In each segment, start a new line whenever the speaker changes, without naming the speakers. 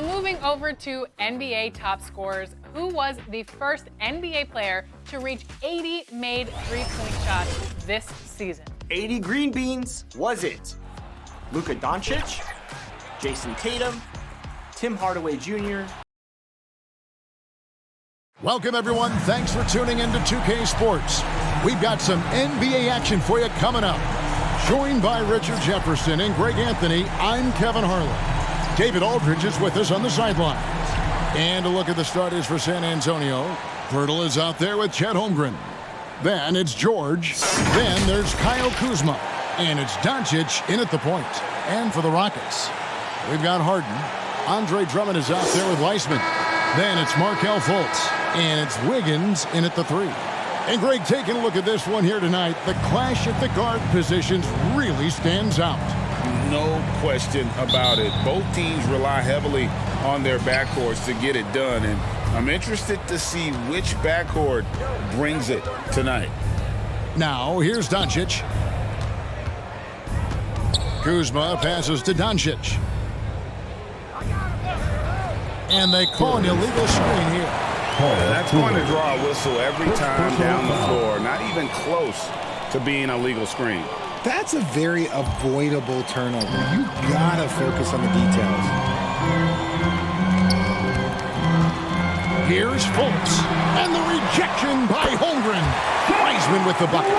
Now moving over to NBA top scorers, who was the first NBA player to reach 80 made three-point shots this season?
80 green beans, was it Luka Doncic, Jason Tatum, Tim Hardaway Jr.?
Welcome, everyone. Thanks for tuning into 2K Sports. We've got some NBA action for you coming up. Joined by Richard Jefferson and Greg Anthony, I'm Kevin Harlan. David Aldridge is with us on the sidelines. And a look at the starters for San Antonio. Pirtle is out there with Chet Holmgren. Then it's George. Then there's Kyle Kuzma. And it's Doncic in at the point. And for the Rockets, we've got Harden. Andre Drummond is out there with Weissman. Then it's Markelle Fultz. And it's Wiggins in at the three. And Greg, taking a look at this one here tonight, the clash at the guard positions really stands out.
No question about it. Both teams rely heavily on their backcourts to get it done. And I'm interested to see which backcourt brings it tonight.
Now, here's Doncic. Kuzma passes to Doncic. And they call an illegal screen here.
That's going to draw a whistle every time down the floor. Not even close to being a legal screen.
That's a very avoidable turnover. You gotta focus on the details.
Here's Fultz. And the rejection by Holmgren. Wiseman with the bucket.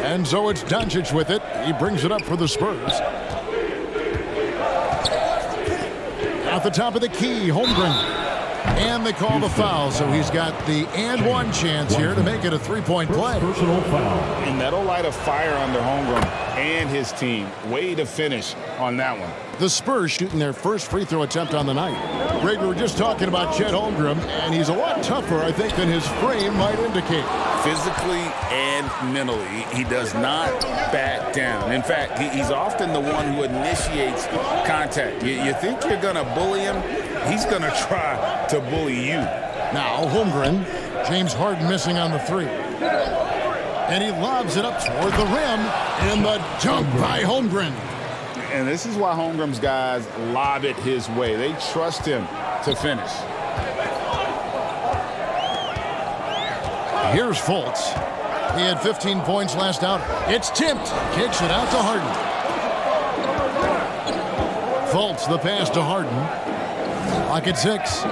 And so it's Doncic with it. He brings it up for the Spurs. At the top of the key, Holmgren. And they call the foul, so he's got the and one chance here to make it a three-point play.
Personal foul.
And that'll light a fire under Holmgren and his team. Way to finish on that one.
The Spurs shooting their first free throw attempt on the night. Greg, we were just talking about Chet Holmgren, and he's a lot tougher, I think, than his frame might indicate.
Physically and mentally, he does not back down. In fact, he's often the one who initiates contact. You think you're going to bully him? He's going to try to bully you.
Now Holmgren, James Harden missing on the three. And he lobs it up toward the rim, and the dunk by Holmgren.
And this is why Holmgren's guys lob it his way. They trust him to finish.
Here's Fultz. He had 15 points last out. It's tipped. Kicks it out to Harden. Fultz, the pass to Harden. Clock at 6.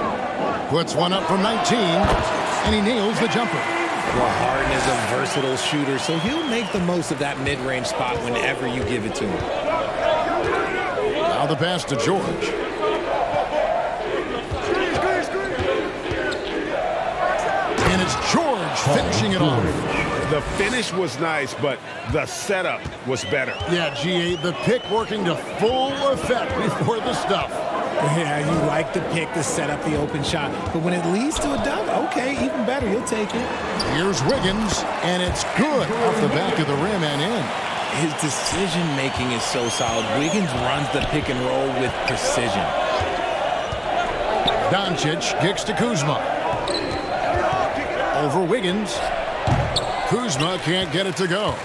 Puts one up from 19. And he nails the jumper.
Well, Harden is a versatile shooter, so he'll make the most of that mid-range spot whenever you give it to him.
Now the pass to George. And it's George finishing it off.
The finish was nice, but the setup was better.
Yeah, G8, the pick working to full effect before the stuff.
Yeah, you like the pick to set up the open shot, but when it leads to a dunk, okay, even better, you'll take it.
Here's Wiggins, and it's good off the back of the rim and in.
His decision-making is so solid. Wiggins runs the pick and roll with precision.
Doncic kicks to Kuzma. Over Wiggins. Kuzma can't get it to go.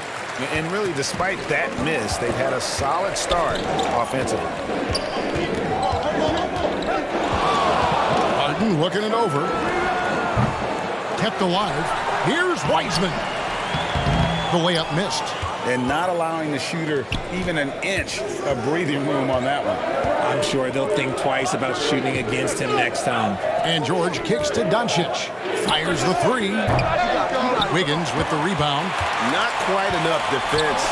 And really, despite that miss, they've had a solid start offensively.
Harden looking it over. Kept alive. Here's Weissman. The layup missed.
And not allowing the shooter even an inch of breathing room on that one.
I'm sure they'll think twice about shooting against him next time.
And George kicks to Doncic. Fires the three. Wiggins with the rebound.
Not quite enough defense.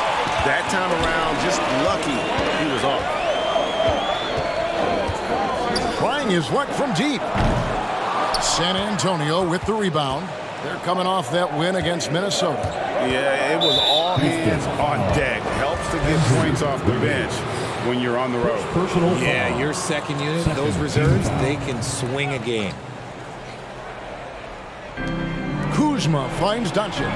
That time around, just lucky he was off.
Trying his luck from deep. San Antonio with the rebound. They're coming off that win against Minnesota.
Yeah, it was all hands on deck. Helps to get points off the bench when you're on the road.
Yeah, your second unit, those reserves, they can swing a game.
Kuzma finds Doncic.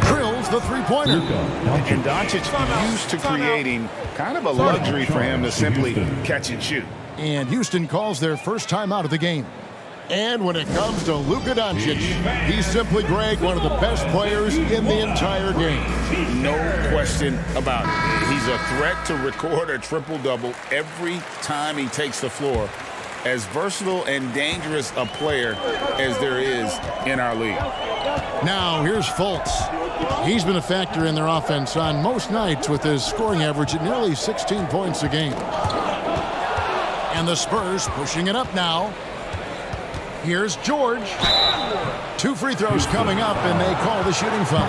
Drills the three-pointer.
And Doncic used to creating kind of a luxury for him to simply catch and shoot.
And Houston calls their first time out of the game. And when it comes to Luka Doncic, he's simply, Greg, one of the best players in the entire game.
No question about it. He's a threat to record a triple-double every time he takes the floor. As versatile and dangerous a player as there is in our league.
Now, here's Fultz. He's been a factor in their offense on most nights with his scoring average at nearly 16 points a game. And the Spurs pushing it up now. Here's George. 2 free throws coming up, and they call the shooting foul.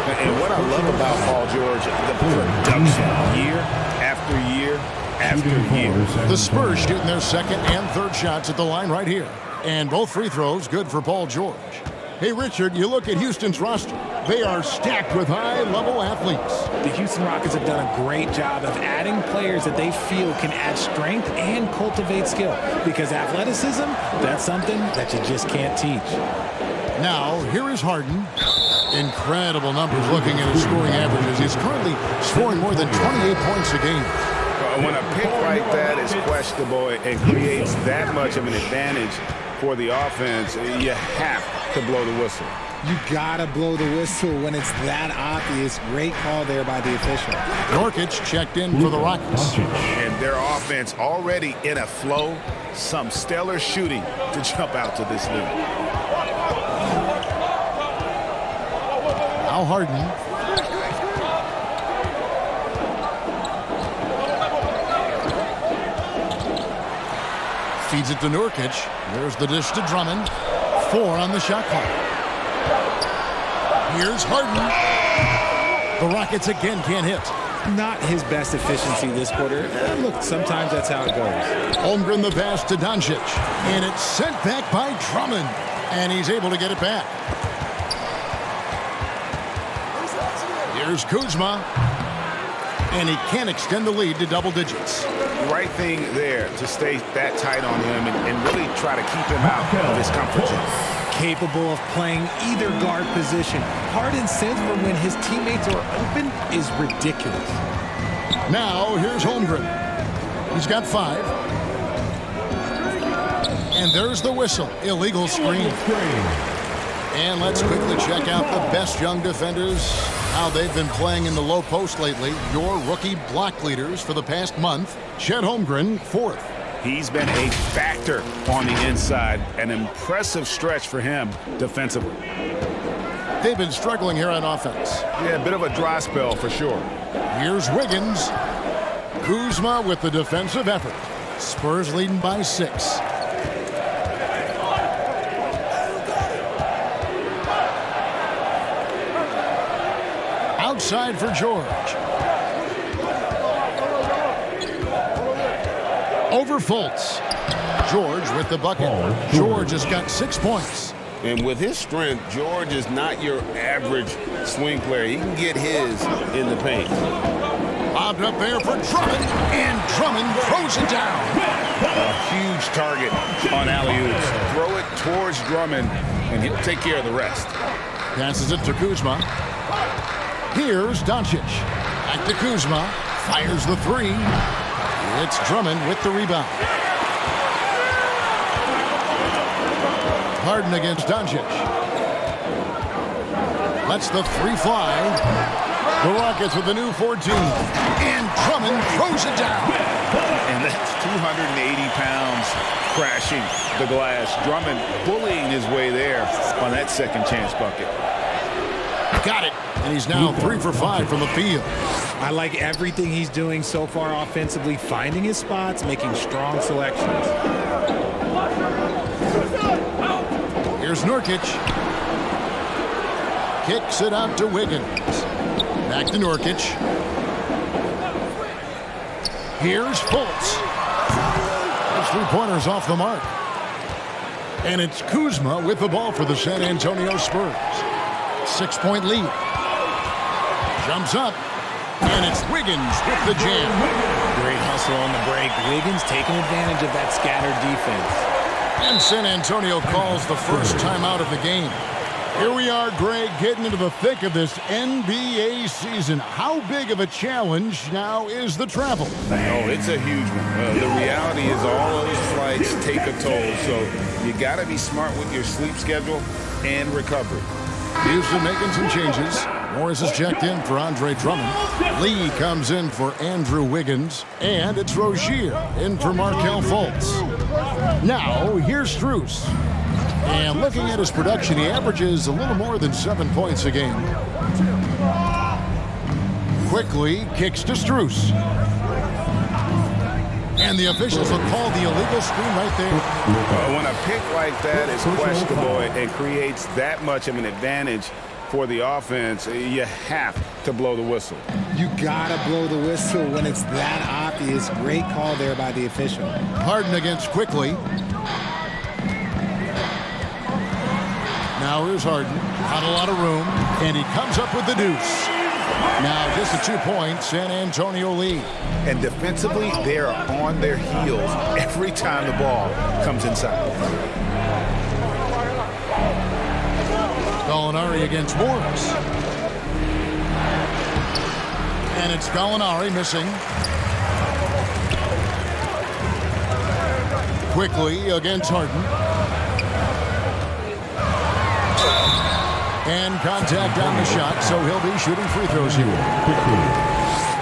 And what I love about Paul George, the production year after year after year.
The Spurs shooting their second and third shots at the line right here. And both free throws good for Paul George. Hey, Richard, you look at Houston's roster. They are stacked with high-level athletes.
The Houston Rockets have done a great job of adding players that they feel can add strength and cultivate skill. Because athleticism, that's something that you just can't teach.
Now, here is Harden. Incredible numbers looking at his scoring averages. He's currently scoring more than 28 points a game.
When a pick like that is questionable and creates that much of an advantage for the offense, you have to blow the whistle.
You gotta blow the whistle when it's that obvious. Great call there by the official.
Nurkic checked in for the Rockets.
And their offense already in a flow. Some stellar shooting to jump out to this lead.
Now Harden. Feeds it to Nurkic. There's the dish to Drummond. 4 on the shot clock. Here's Harden. The Rockets again can't hit.
Not his best efficiency this quarter. Look, sometimes that's how it goes.
Holmgren the pass to Doncic. And it's sent back by Drummond. And he's able to get it back. Here's Kuzma. And he can't extend the lead to double digits.
Right thing there to stay that tight on him and really try to keep him out of his comfort zone.
Capable of playing either guard position. Harden's sense for when his teammates are open is ridiculous.
Now, here's Holmgren. He's got 5. And there's the whistle. Illegal screen. And let's quickly check out the best young defenders, how they've been playing in the low post lately. Your rookie block leaders for the past month. Chet Holmgren, 4th.
He's been a factor on the inside. An impressive stretch for him defensively.
They've been struggling here on offense.
Yeah, a bit of a dry spell for sure.
Here's Wiggins. Kuzma with the defensive effort. Spurs leading by 6. Outside for George. Over Fultz. George with the bucket. George has got 6 points.
And with his strength, George is not your average swing player. He can get his in the paint.
Lobbed up there for Drummond, and Drummond throws it down.
A huge target on alley-oops. Throw it towards Drummond and take care of the rest.
Passes it to Kuzma. Here's Doncic. Back to Kuzma. Fires the 3. It's Drummond with the rebound. Harden against Doncic. Lets the 3 fly. The Rockets with the new 14. And Drummond throws it down.
And that's 280 pounds crashing the glass. Drummond bullying his way there on that second chance bucket.
Got it. And he's now 3 for 5 from the field.
I like everything he's doing so far offensively, finding his spots, making strong selections.
Here's Nurkic. Kicks it out to Wiggins. Back to Nurkic. Here's Fultz. Those 3-pointers off the mark. And it's Kuzma with the ball for the San Antonio Spurs. 6-point lead. Jumps up. And it's Wiggins with the jam.
Great hustle on the break. Wiggins taking advantage of that scattered defense.
And San Antonio calls the first timeout of the game. Here we are, Greg, getting into the thick of this NBA season. How big of a challenge now is the travel?
Oh, it's a huge one. The reality is all those flights take a toll, so you got to be smart with your sleep schedule and recovery.
Houston making some changes. Morris is checked in for Andre Drummond. Lee comes in for Andrew Wiggins. And it's Rozier in for Markelle Fultz. Now, here's Strus. And looking at his production, he averages a little more than 7 points a game. Quickly kicks to Strus. And the officials will call the illegal screen right there.
When a pick like that is questionable and creates that much of an advantage for the offense, you have to blow the whistle.
You gotta blow the whistle when it's that obvious. Great call there by the official.
Harden against Quickly. Now here's Harden. Not a lot of room. And he comes up with the deuce. Now just a 2 point San Antonio lead.
And defensively, they are on their heels every time the ball comes inside.
Gallinari against Morris. And it's Gallinari missing. Quickly against Harden. And contact on the shot, so he'll be shooting free throws here.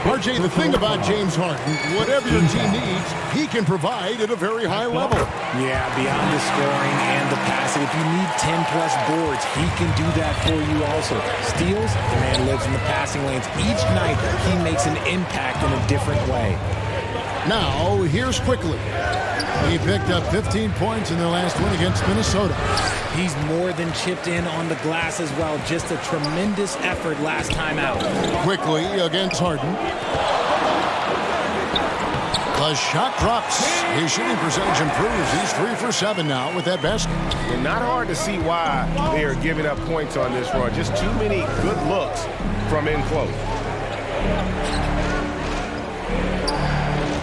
RJ, the thing about James Harden, whatever your team needs, he can provide at a very high level.
Yeah, beyond the scoring and the passing, if you need 10-plus boards, he can do that for you also. Steals, the man lives in the passing lanes. Each night, he makes an impact in a different way.
Now, here's Quickly. He picked up 15 points in their last win against Minnesota.
He's more than chipped in on the glass as well. Just a tremendous effort last time out.
Quickly against Harden. The shot drops. His shooting percentage improves. He's 3 for 7 now with that basket.
And not hard to see why they are giving up points on this run. Just too many good looks from in close.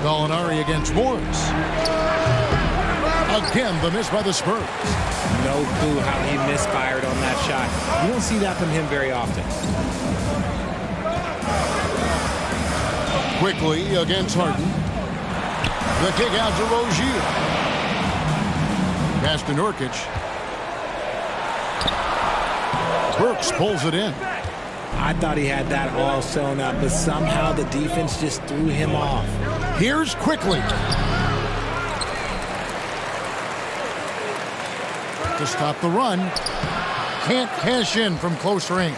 Gallinari against Morris. Again, the miss by the Spurs.
No clue how he misfired on that shot. You don't see that from him very often.
Quickly against Harden. The kick out to Rozier. Pass to Nurkic. Burks pulls it in.
I thought he had that all sewn up, but somehow the defense just threw him off.
Here's Quickly. To stop the run. Can't cash in from close range.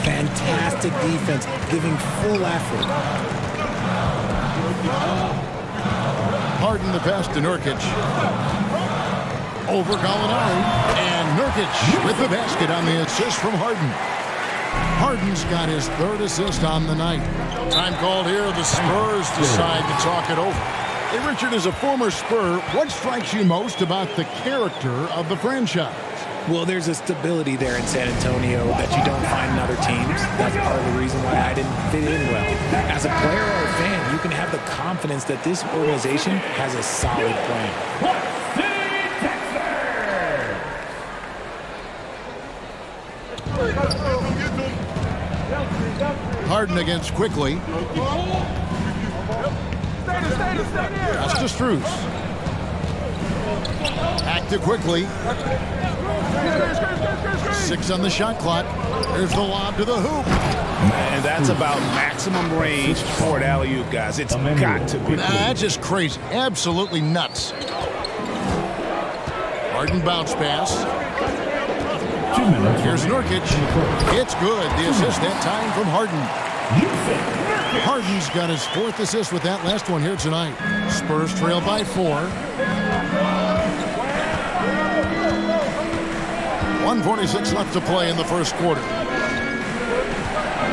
Fantastic defense, giving full effort.
Harden the pass to Nurkic. Over Gallinari. And Nurkic with the basket on the assist from Harden. Harden's got his 3rd assist on the night. Time called here. The Spurs decide to talk it over. Hey, Richard, as a former Spur, what strikes you most about the character of the franchise?
Well, there's a stability there in San Antonio that you don't find in other teams. That's part of the reason why I didn't fit in well. As a player or a fan, you can have the confidence that this organization has a solid plan.
Harden against Quickly. That's to Strus. Back to Quickly. 6 on the shot clock. There's the lob to the hoop.
And that's about maximum range for an alley-oop, guys. It's got to be.
That's just crazy. Absolutely nuts. Harden bounce pass. Here's Nurkic. It's good. The assist that time from Harden. Harden's got his 4th assist with that last one here tonight. Spurs trail by 4. 1:46 left to play in the first quarter.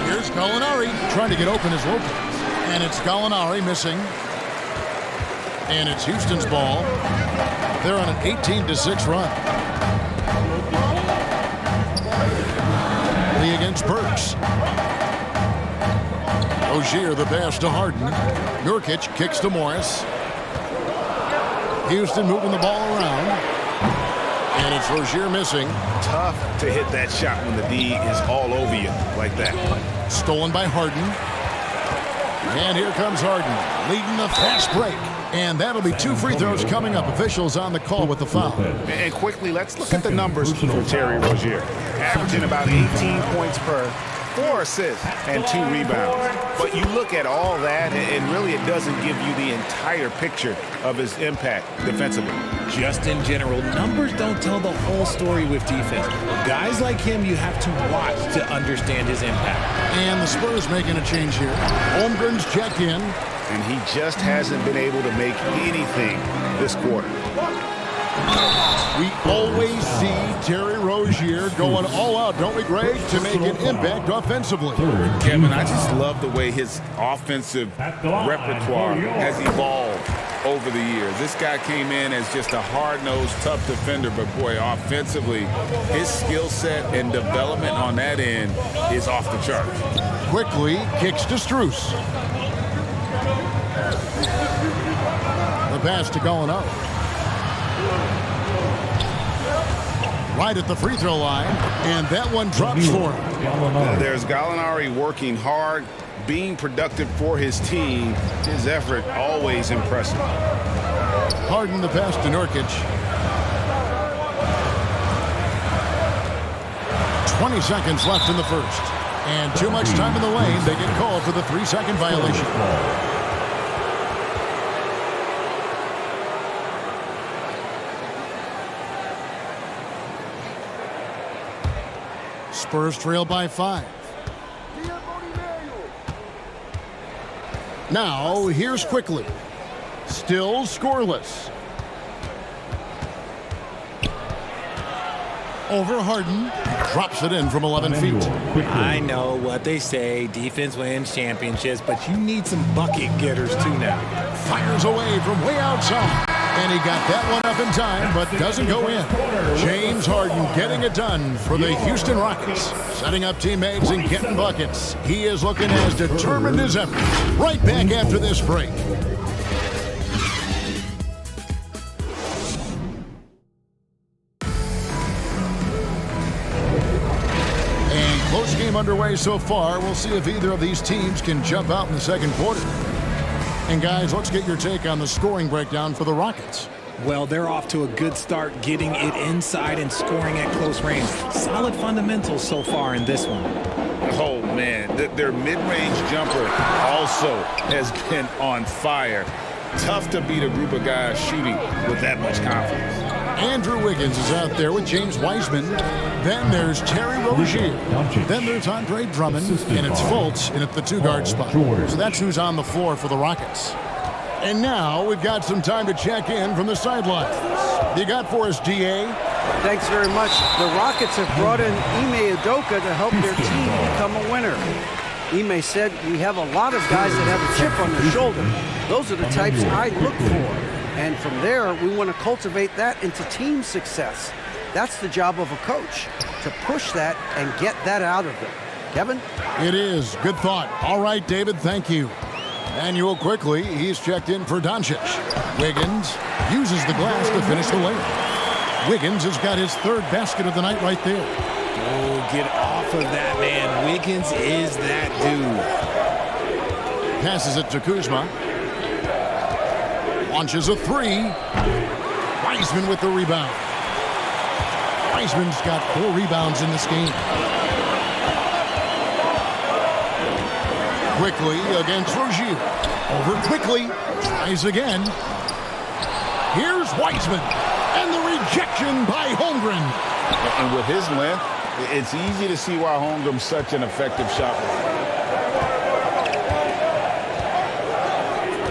Here's Gallinari trying to get open as Lopez. And it's Gallinari missing. And it's Houston's ball. They're on an 18-6 run. Lee against Burks. Rozier the pass to Harden. Nurkic kicks to Morris. Houston moving the ball around. And it's Rozier missing.
Tough to hit that shot when the D is all over you like that.
Stolen by Harden. And here comes Harden, leading the fast break. And that'll be 2 free throws coming up. Officials on the call with the foul.
And quickly, let's look at the numbers for Terry Rozier. Averaging about 18 points per, 4 assists, and 2 rebounds. But you look at all that, and really it doesn't give you the entire picture of his impact defensively.
Just in general, numbers don't tell the whole story with defense. Guys like him, you have to watch to understand his impact.
And the Spurs making a change here. Holmgren's checked in.
And he just hasn't been able to make anything this quarter.
We always see Terry Rozier going all out, don't we, Greg, to make an impact offensively.
Kevin, I just love the way his offensive repertoire has evolved over the years. This guy came in as just a hard-nosed, tough defender, but boy, offensively, his skill set and development on that end is off the charts.
Quickly kicks to Strus. The pass to Gallinari. Right at the free throw line, and that one drops for him.
There's Gallinari working hard, being productive for his team. His effort always impressive.
Harden the pass to Nurkic. 20 seconds left in the first. And too much time in the lane. They get called for the 3-second violation. Spurs trail by 5. Now, here's Quickly. Still scoreless. Over Harden. Drops it in from 11 feet.
I know what they say, defense wins championships, but you need some bucket getters too now.
Fires away from way outside. And he got that one up in time, but doesn't go in. James Harden getting it done for the Houston Rockets. Setting up teammates and getting buckets. He is looking as determined as ever. Right back after this break. And close game underway so far. We'll see if either of these teams can jump out in the second quarter. And guys, let's get your take on the scoring breakdown for the Rockets.
Well, they're off to a good start, getting it inside and scoring at close range. Solid fundamentals so far in this one.
Oh, man, their mid-range jumper also has been on fire. Tough to beat a group of guys shooting with that much confidence.
Andrew Wiggins is out there with James Wiseman. Then there's Terry Rozier. Then there's Andre Drummond. And it's Fultz in at the 2-guard spot. So that's who's on the floor for the Rockets. And now we've got some time to check in from the sidelines. You got for us, DA?
Thanks very much. The Rockets have brought in Ime Udoka to help their team become a winner. Ime said, we have a lot of guys that have a chip on their shoulder. Those are the types I look for. And from there, we want to cultivate that into team success. That's the job of a coach, to push that and get that out of them. Kevin?
It is. Good thought. All right, David, thank you. Manuel Quickly, he's checked in for Doncic. Wiggins uses the glass to finish the layup. Wiggins has got his 3rd basket of the night right there.
Oh, get off of that, man. Wiggins is that dude.
Passes it to Kuzma. Launches a 3. Wiseman with the rebound. Wiseman's got 4 rebounds in this game. Quickly against Rozier. Over Quickly. Tries again. Here's Wiseman. And the rejection by Holmgren.
And with his length, it's easy to see why Holmgren's such an effective shot blocker.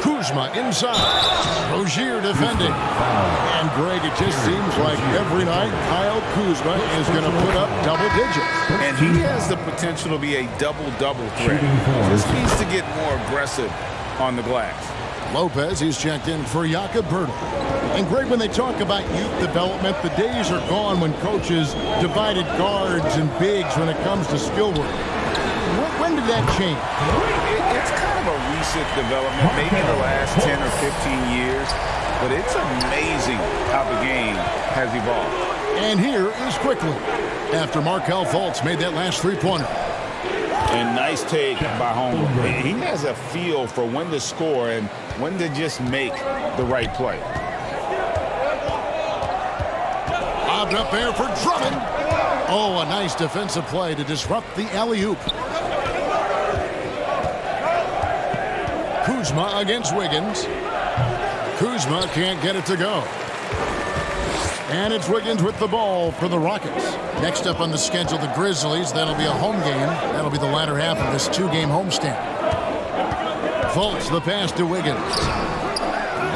Kuzma inside. Rozier defending. And Greg, it just seems like every night Kyle Kuzma is going to put up double digits.
And he has the potential to be a double-double threat. Just needs to get more aggressive on the glass.
Lopez, he's checked in for Jakob Poeltl. And Greg, when they talk about youth development, the days are gone when coaches divided guards and bigs when it comes to skill work. When did that change?
It's kind of a recent development, maybe the last 10 or 15 years, but it's amazing how the game has evolved.
And here is Quickly, after Markelle Fultz made that last three-pointer.
And nice take by Holmgren. He has a feel for when to score and when to just make the right play.
Lobbed up there for Drummond. Oh, a nice defensive play to disrupt the alley-oop. Kuzma against Wiggins. Kuzma can't get it to go. And it's Wiggins with the ball for the Rockets. Next up on the schedule, the Grizzlies. That'll be a home game. That'll be the latter half of this two-game homestand. Fultz the pass to Wiggins.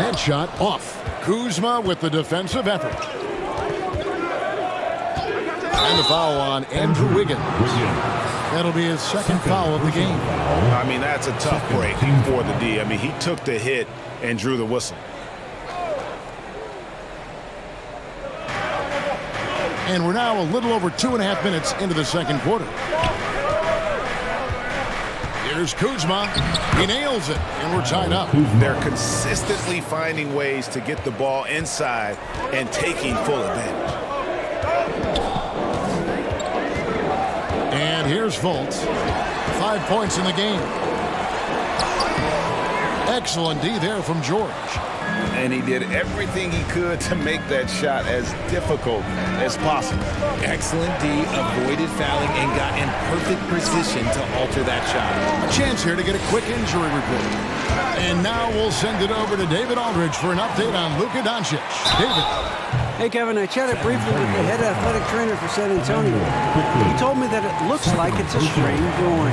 That shot off. Kuzma with the defensive effort. And a foul on Andrew Wiggins. That'll be his second foul of the game.
I mean, that's a tough break for the D. I mean, he took the hit and drew the whistle.
And we're now a little over 2.5 minutes into the second quarter. Here's Kuzma. He nails it, and we're tied up.
They're consistently finding ways to get the ball inside and taking full advantage.
And here's Fultz. 5 points in the game. Excellent D there from George.
And he did everything he could to make that shot as difficult as possible.
Excellent D, avoided fouling, and got in perfect position to alter that shot.
A chance here to get a quick injury report. And now we'll send it over to David Aldridge for an update on Luka Doncic. David.
Hey, Kevin, I chatted briefly with the head athletic trainer for San Antonio. He told me that it looks like it's a strained groin.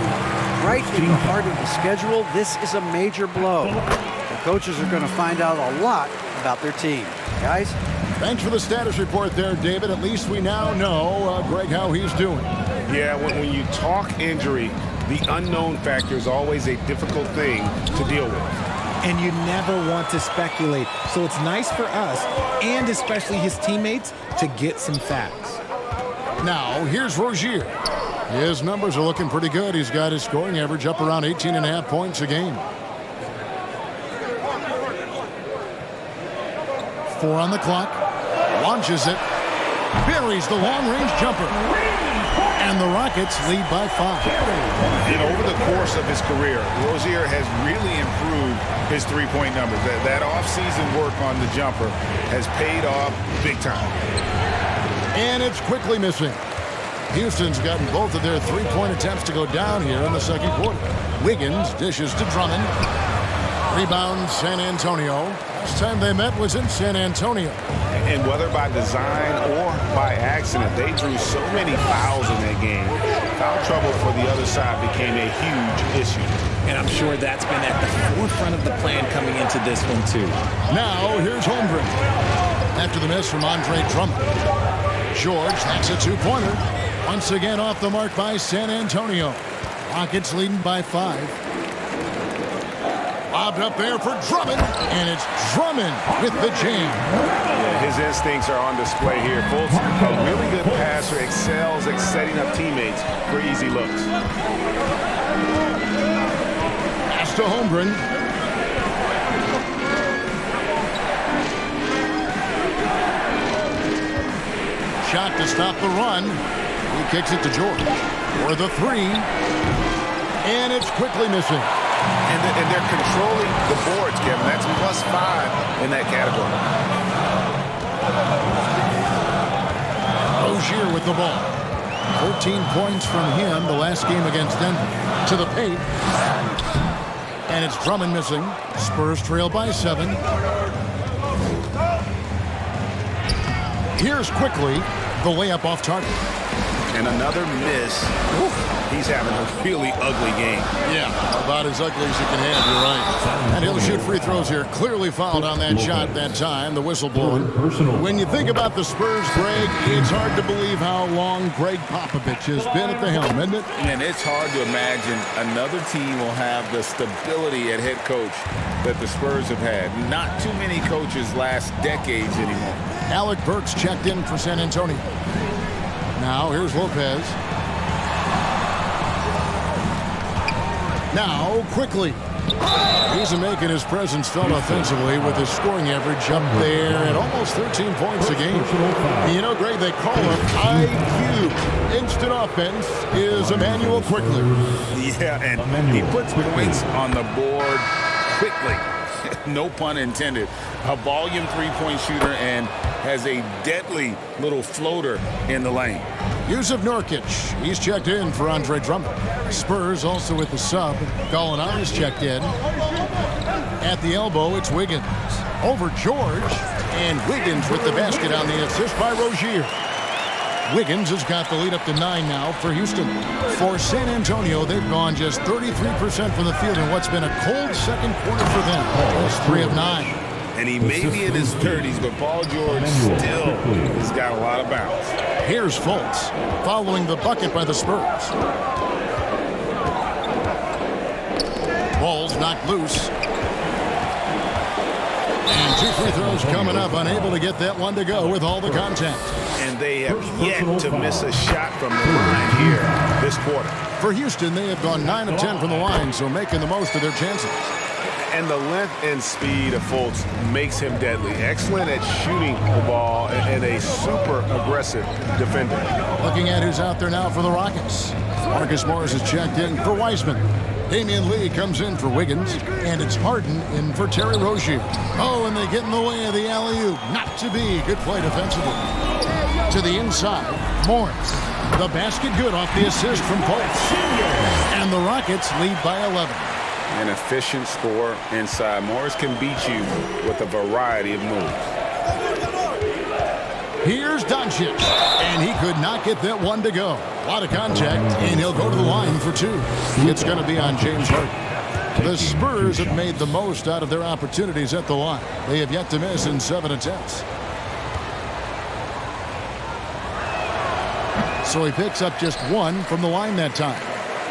Right in the heart of the schedule, this is a major blow. The coaches are going to find out a lot about their team. Guys?
Thanks for the status report there, David. At least we now know, Greg, how he's doing.
Yeah, when you talk injury, the unknown factor is always a difficult thing to deal with.
And you never want to speculate. So it's nice for us, and especially his teammates, to get some facts.
Now, here's Rozier. His numbers are looking pretty good. He's got his scoring average up around 18.5 points a game. 4 on the clock. Launches it. Buries the long-range jumper. And the Rockets lead by 5.
And over the course of his career, Rozier has really improved his three-point numbers. That off-season work on the jumper has paid off big time.
And it's quickly missing. Houston's gotten both of their three-point attempts to go down here in the second quarter. Wiggins dishes to Drummond. Rebound San Antonio. Last time they met was in San Antonio.
And whether by design or by accident, they drew so many fouls in that game. Foul trouble for the other side became a huge issue.
And I'm sure that's been at the forefront of the plan coming into this one, too.
Now, here's Holmgren. After the miss from Andre Drummond. George, that's a two-pointer. Once again off the mark by San Antonio. Rockets leading by 5. Lobbed up there for Drummond, and it's Drummond with the jam.
Yeah, his instincts are on display here. Fultz, a really good passer, excels at setting up teammates for easy looks.
Pass to Holmgren. Shot to stop the run. He kicks it to George for the 3. And it's quickly missing.
And they're controlling the boards, Kevin. That's +5 in that category.
Rozier with the ball. 14 points from him the last game against Denver. To the paint. And it's Drummond missing. Spurs trail by 7. Here's quickly the layup off target.
And another miss. He's having a really ugly game.
Yeah, about as ugly as you can have, you're right. And he'll shoot free throws here. Clearly fouled on that shot that time, the whistle blowing. When you think about the Spurs, Greg, it's hard to believe how long Greg Popovich has been at the helm, isn't it?
And it's hard to imagine another team will have the stability at head coach that the Spurs have had. Not too many coaches last decades anymore.
Alec Burks checked in for San Antonio. Now, here's Lopez. Now, quickly. He's making his presence felt offensively with his scoring average up there at almost 13 points a game. You know, Greg, they call it IQ. Instant offense is Emmanuel Quickly.
Yeah, and he puts points on the board quickly. No pun intended. A volume three-point shooter and has a deadly little floater in the lane.
Yusuf Nurkic, he's checked in for Andre Drummond. Spurs also with the sub. Gallinari's checked in. At the elbow, it's Wiggins. Over George, and Wiggins with the basket on the assist by Rozier. Wiggins has got the lead up to 9 now for Houston. For San Antonio, they've gone just 33% from the field in what's been a cold second quarter for them. That's 3 of 9.
And he may be in his 30s, but Paul George still has got a lot of bounce.
Here's Fultz following the bucket by the Spurs. Ball's knocked loose. And 2 free throws coming up, unable to get that one to go with all the contact.
And they have yet to miss a shot from the line here this quarter.
For Houston, they have gone 9 of 10 from the line, so making the most of their chances.
And the length and speed of Fultz makes him deadly. Excellent at shooting the ball and a super aggressive defender.
Looking at who's out there now for the Rockets. Marcus Morris is checked in for Wiseman. Damian Lee comes in for Wiggins, and it's Harden in for Terry Rozier. Oh, and they get in the way of the alley-oop. Not to be. Good play defensively. To the inside, Morris. The basket good off the assist from Fultz. And the Rockets lead by 11.
An efficient score inside. Morris can beat you with a variety of moves.
Here's Doncic, and he could not get that one to go. A lot of contact, and he'll go to the line for 2. It's going to be on James Harden. The Spurs have made the most out of their opportunities at the line. They have yet to miss in 7 attempts. So he picks up just 1 from the line that time.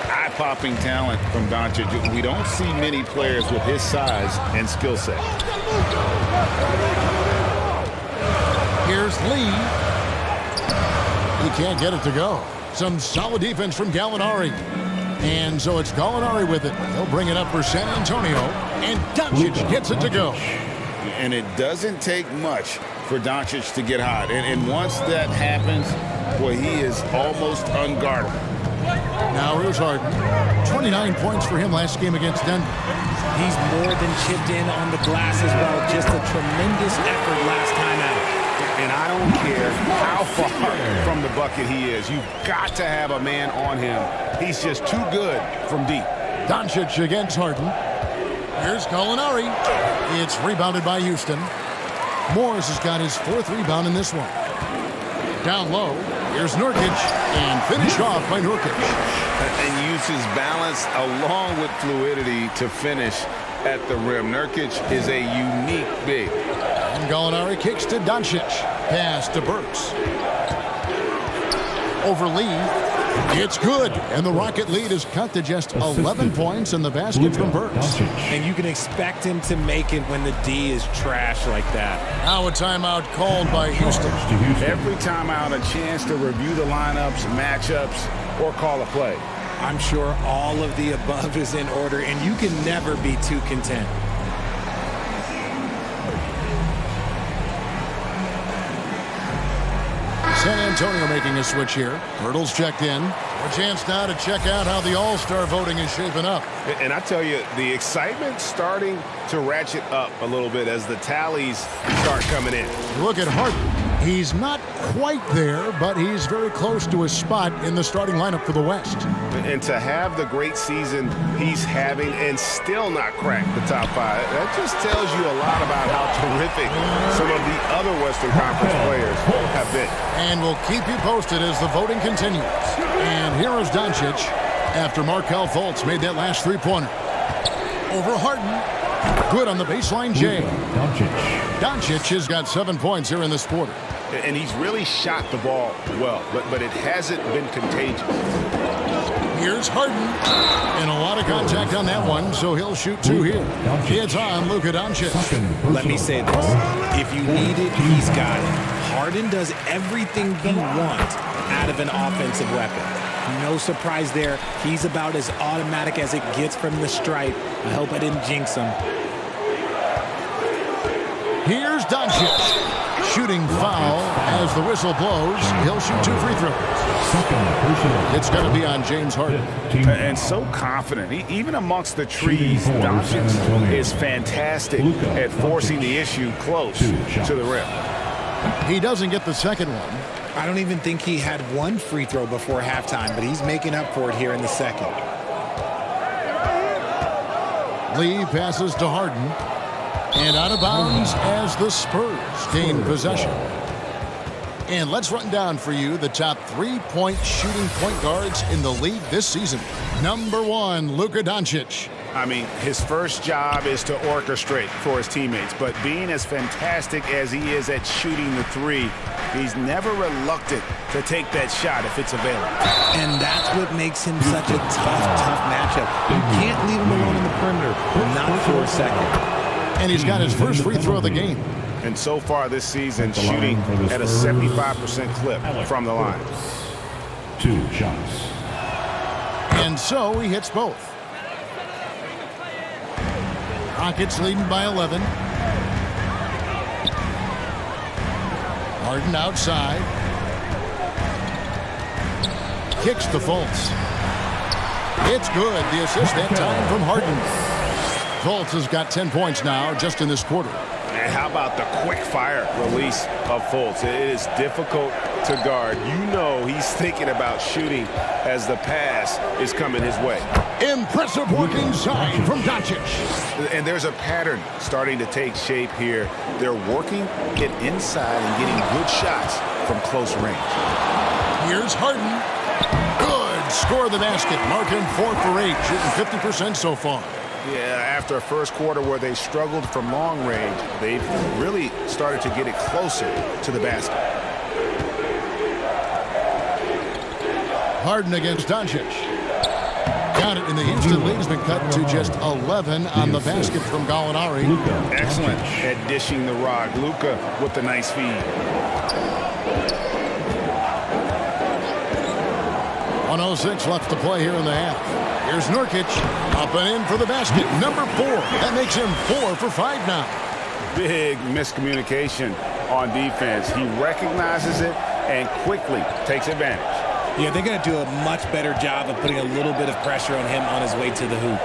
Eye-popping talent from Doncic. We don't see many players with his size and skill set.
Here's Lee. He can't get it to go. Some solid defense from Gallinari. And so it's Gallinari with it. He'll bring it up for San Antonio. And Doncic gets it to go.
And it doesn't take much for Doncic to get hot. And once that happens, boy, he is almost unguardable.
Now here's Harden. 29 points for him last game against Denver.
He's more than chipped in on the glass as well. Just a tremendous effort last time out.
And I don't care how far from the bucket he is. You've got to have a man on him. He's just too good from deep.
Doncic against Harden. Here's Gallinari. It's rebounded by Houston. Morris has got his 4th rebound in this one. Down low. Here's Nurkic. And finished off by Nurkic.
And uses balance along with fluidity to finish at the rim. Nurkic is a unique big.
And Gallinari kicks to Doncic. Pass to Burks. Over Lee. It's good. And the Rocket lead is cut to just 11 points in the basket from Burks.
And you can expect him to make it when the D is trash like that.
Now a timeout called by Houston.
Every timeout, a chance to review the lineups, matchups, or call a play.
I'm sure all of the above is in order, and you can never be too content.
San Antonio making a switch here. Hurdle's checked in. A chance now to check out how the All-Star voting is shaping up.
And I tell you, the excitement's starting to ratchet up a little bit as the tallies start coming in.
Look at Harden. He's not quite there, but he's very close to his spot in the starting lineup for the West.
And to have the great season he's having and still not crack the top 5, that just tells you a lot about how terrific some of the other Western Conference players have been.
And we'll keep you posted as the voting continues. And here is Doncic after Markelle Fultz made that last 3-pointer. Over Harden. Good on the baseline, Jay. Doncic has got 7 points here in this quarter.
And he's really shot the ball well, but it hasn't been contagious.
Here's Harden. And a lot of contact on that one, so he'll shoot 2 here. It's on Luka Doncic.
Let me say this. If you need it, he's got it. Harden does everything you want out of an offensive weapon. No surprise there. He's about as automatic as it gets from the stripe. I hope I didn't jinx him.
Here's Doncic. Shooting foul as the whistle blows. He'll shoot 2 free throws. It's going to be on James Harden.
And so confident. Even amongst the trees, Doncic is fantastic at forcing the issue close to the rim.
He doesn't get the second one.
I don't even think he had one free throw before halftime, but he's making up for it here in the second.
Lee passes to Harden. And out of bounds as the Spurs gain possession. And let's run down for you the top 3-point shooting point guards in the league this season. Number 1, Luka Doncic.
I mean, his first job is to orchestrate for his teammates, but being as fantastic as he is at shooting the three, he's never reluctant to take that shot if it's available.
And that's what makes him such a tough matchup. You can't leave him alone in the perimeter, not for a second.
And he's got his first free throw of the game.
And so far this season, shooting at a 75% clip from the line.
2 shots.
And so he hits both. Rockets leading by 11. Harden outside. Kicks to Fultz. It's good. The assist that time from Harden. Fultz has got 10 points now just in this quarter.
And how about the quick fire release of Fultz? It is difficult to guard. You know he's thinking about shooting as the pass is coming his way.
Impressive work inside from Doncic.
And there's a pattern starting to take shape here. They're working it inside and getting good shots from close range.
Here's Harden. Good. Score the basket. Marking 4 for 8. Shooting 50% so far.
Yeah, after a first quarter where they struggled from long range, they've really started to get it closer to the basket.
Harden against Doncic. Got it, and the Houston lead's been cut to just 11 on the basket from Gallinari.
Excellent at dishing the rock. Luka with the nice feed.
1:06 left to play here in the half. Here's Nurkic up and in for the basket. Number 4. That makes him 4 for 5 now.
Big miscommunication on defense. He recognizes it and quickly takes advantage.
Yeah, they're going to do a much better job of putting a little bit of pressure on him on his way to the hoop.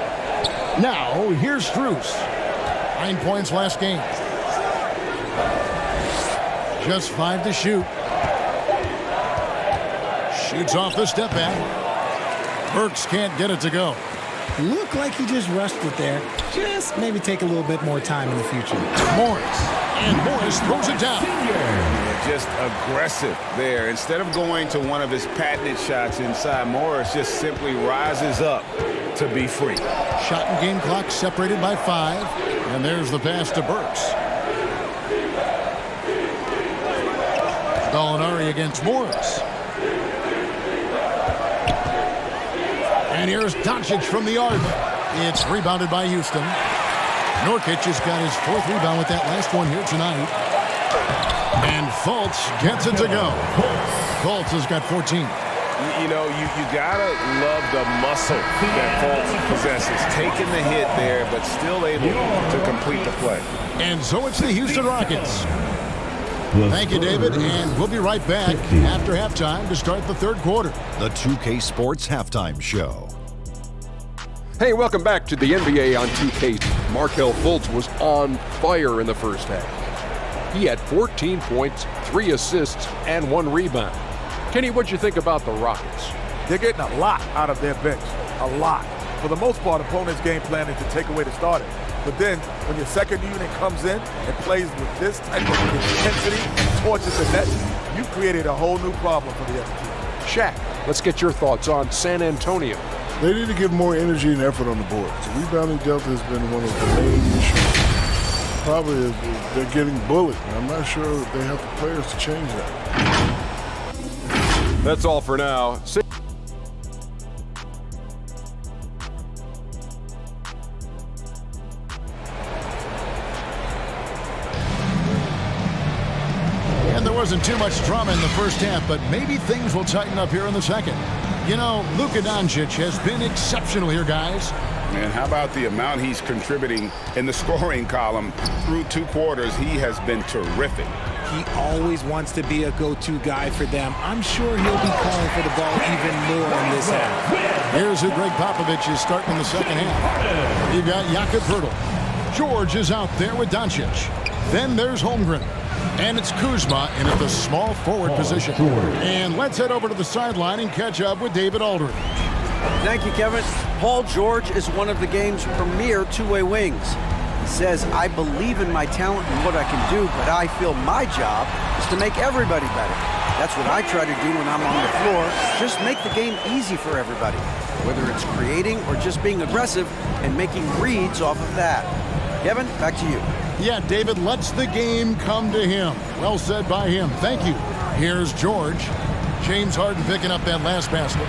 Now, here's Strus. 9 points last game. Just 5 to shoot. Shoots off the step back. Burks can't get it to go.
Looked like he just rushed it there. Just maybe take a little bit more time in the future.
Morris. And Morris throws it down.
Yeah, just aggressive there. Instead of going to one of his patented shots inside, Morris just simply rises up to be free.
Shot and game clock separated by 5. And there's the pass to Burks. Gallinari against Morris. And here's Doncic from the arc. It's rebounded by Houston. Nurkic has got his 4th rebound with that last one here tonight. And Fultz gets it to go. Fultz has got 14.
You know, you gotta love the muscle that Fultz possesses. Taking the hit there, but still able to complete the play.
And so it's the Houston Rockets. Thank you, David, and we'll be right back after halftime to start the 3rd quarter.
The 2K Sports Halftime Show.
Hey, welcome back to the NBA on 2K. Markelle Fultz was on fire in the first half. He had 14 points, 3 assists, and 1 rebound. Kenny, what'd you think about the Rockets?
They're getting a lot out of their bench, a lot. For the most part, opponents' game plan is to take away the starter. But then, when your second unit comes in and plays with this type of intensity, torches the net, you created a whole new problem for the other team.
Shaq, let's get your thoughts on San Antonio.
They need to give more energy and effort on the board. The rebounding delta has been one of the main issues. Probably they're getting bullied. I'm not sure they have the players to change that.
That's all for now.
And there wasn't too much drama in the first half, but maybe things will tighten up here in the second. You know, Luka Doncic has been exceptional here, guys.
And how about the amount he's contributing in the scoring column through 2 quarters? He has been terrific.
He always wants to be a go-to guy for them. I'm sure he'll be calling for the ball even more in this half.
Here's who Greg Popovich is starting in the second half. You've got Jakob Poeltl. George is out there with Doncic. Then there's Holmgren. And it's Kuzma in at the small forward position. And let's head over to the sideline and catch up with David Aldridge.
Thank you, Kevin. Paul George is one of the game's premier two-way wings. He says, I believe in my talent and what I can do, but I feel my job is to make everybody better. That's what I try to do when I'm on the floor. Just make the game easy for everybody, whether it's creating or just being aggressive and making reads off of that. Kevin, back to you.
Yeah, David lets the game come to him. Well said by him. Thank you. Here's George. James Harden picking up that last basket.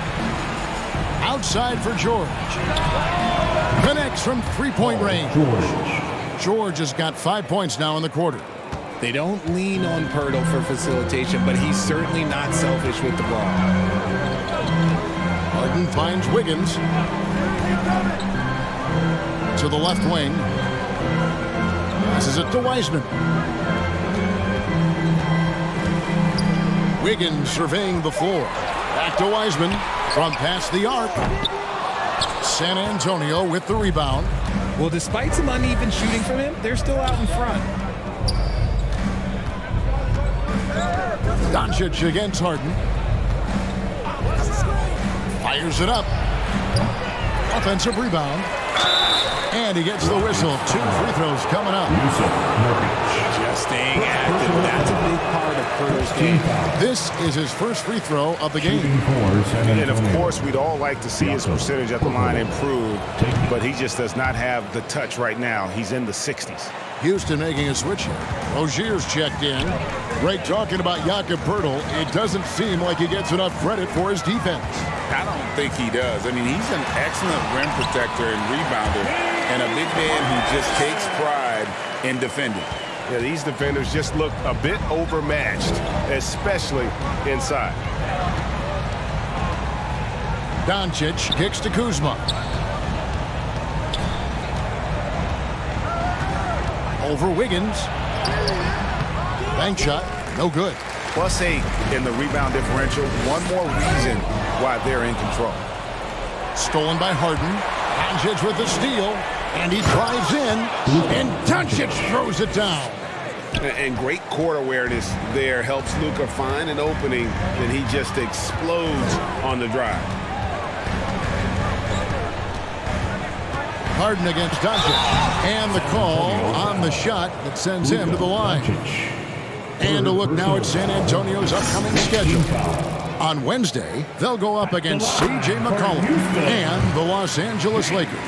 Outside for George. Connects from three-point range. George has got 5 points now in the quarter.
They don't lean on Poeltl for facilitation, but he's certainly not selfish with the ball.
Harden finds Wiggins. To the left wing. Passes it to Wiseman. Wiggins surveying the floor. Back to Wiseman from past the arc. San Antonio with the rebound.
Well, despite some uneven shooting from him, they're still out in front.
Doncic against Harden. Fires it up. Offensive rebound. And he gets the whistle. 2 free throws coming up.
Just staying active. That's a big part of Poeltl's game.
This is his first free throw of the game.
And of course, we'd all like to see his percentage at the line improve, but he just does not have the touch right now. He's in the 60s.
Houston making a switch here. Rozier's checked in. Greg talking about Jakob Poeltl. It doesn't seem like he gets enough credit for his defense.
I don't think he does. I mean, he's an excellent rim protector and rebounder, and a big man who just takes pride in defending.
Yeah, these defenders just look a bit overmatched, especially inside.
Doncic kicks to Kuzma. Over Wiggins. Bank shot, no good.
+8 in the rebound differential. One more reason why they're in control.
Stolen by Harden. Doncic with the steal, and he drives in, and Doncic throws it down.
And great court awareness there helps Luka find an opening, and he just explodes on the drive.
Harden against Doncic, and the call on the shot that sends him to the line. And a look now at San Antonio's upcoming schedule. On Wednesday, they'll go up against C.J. McCollum and the Los Angeles Lakers.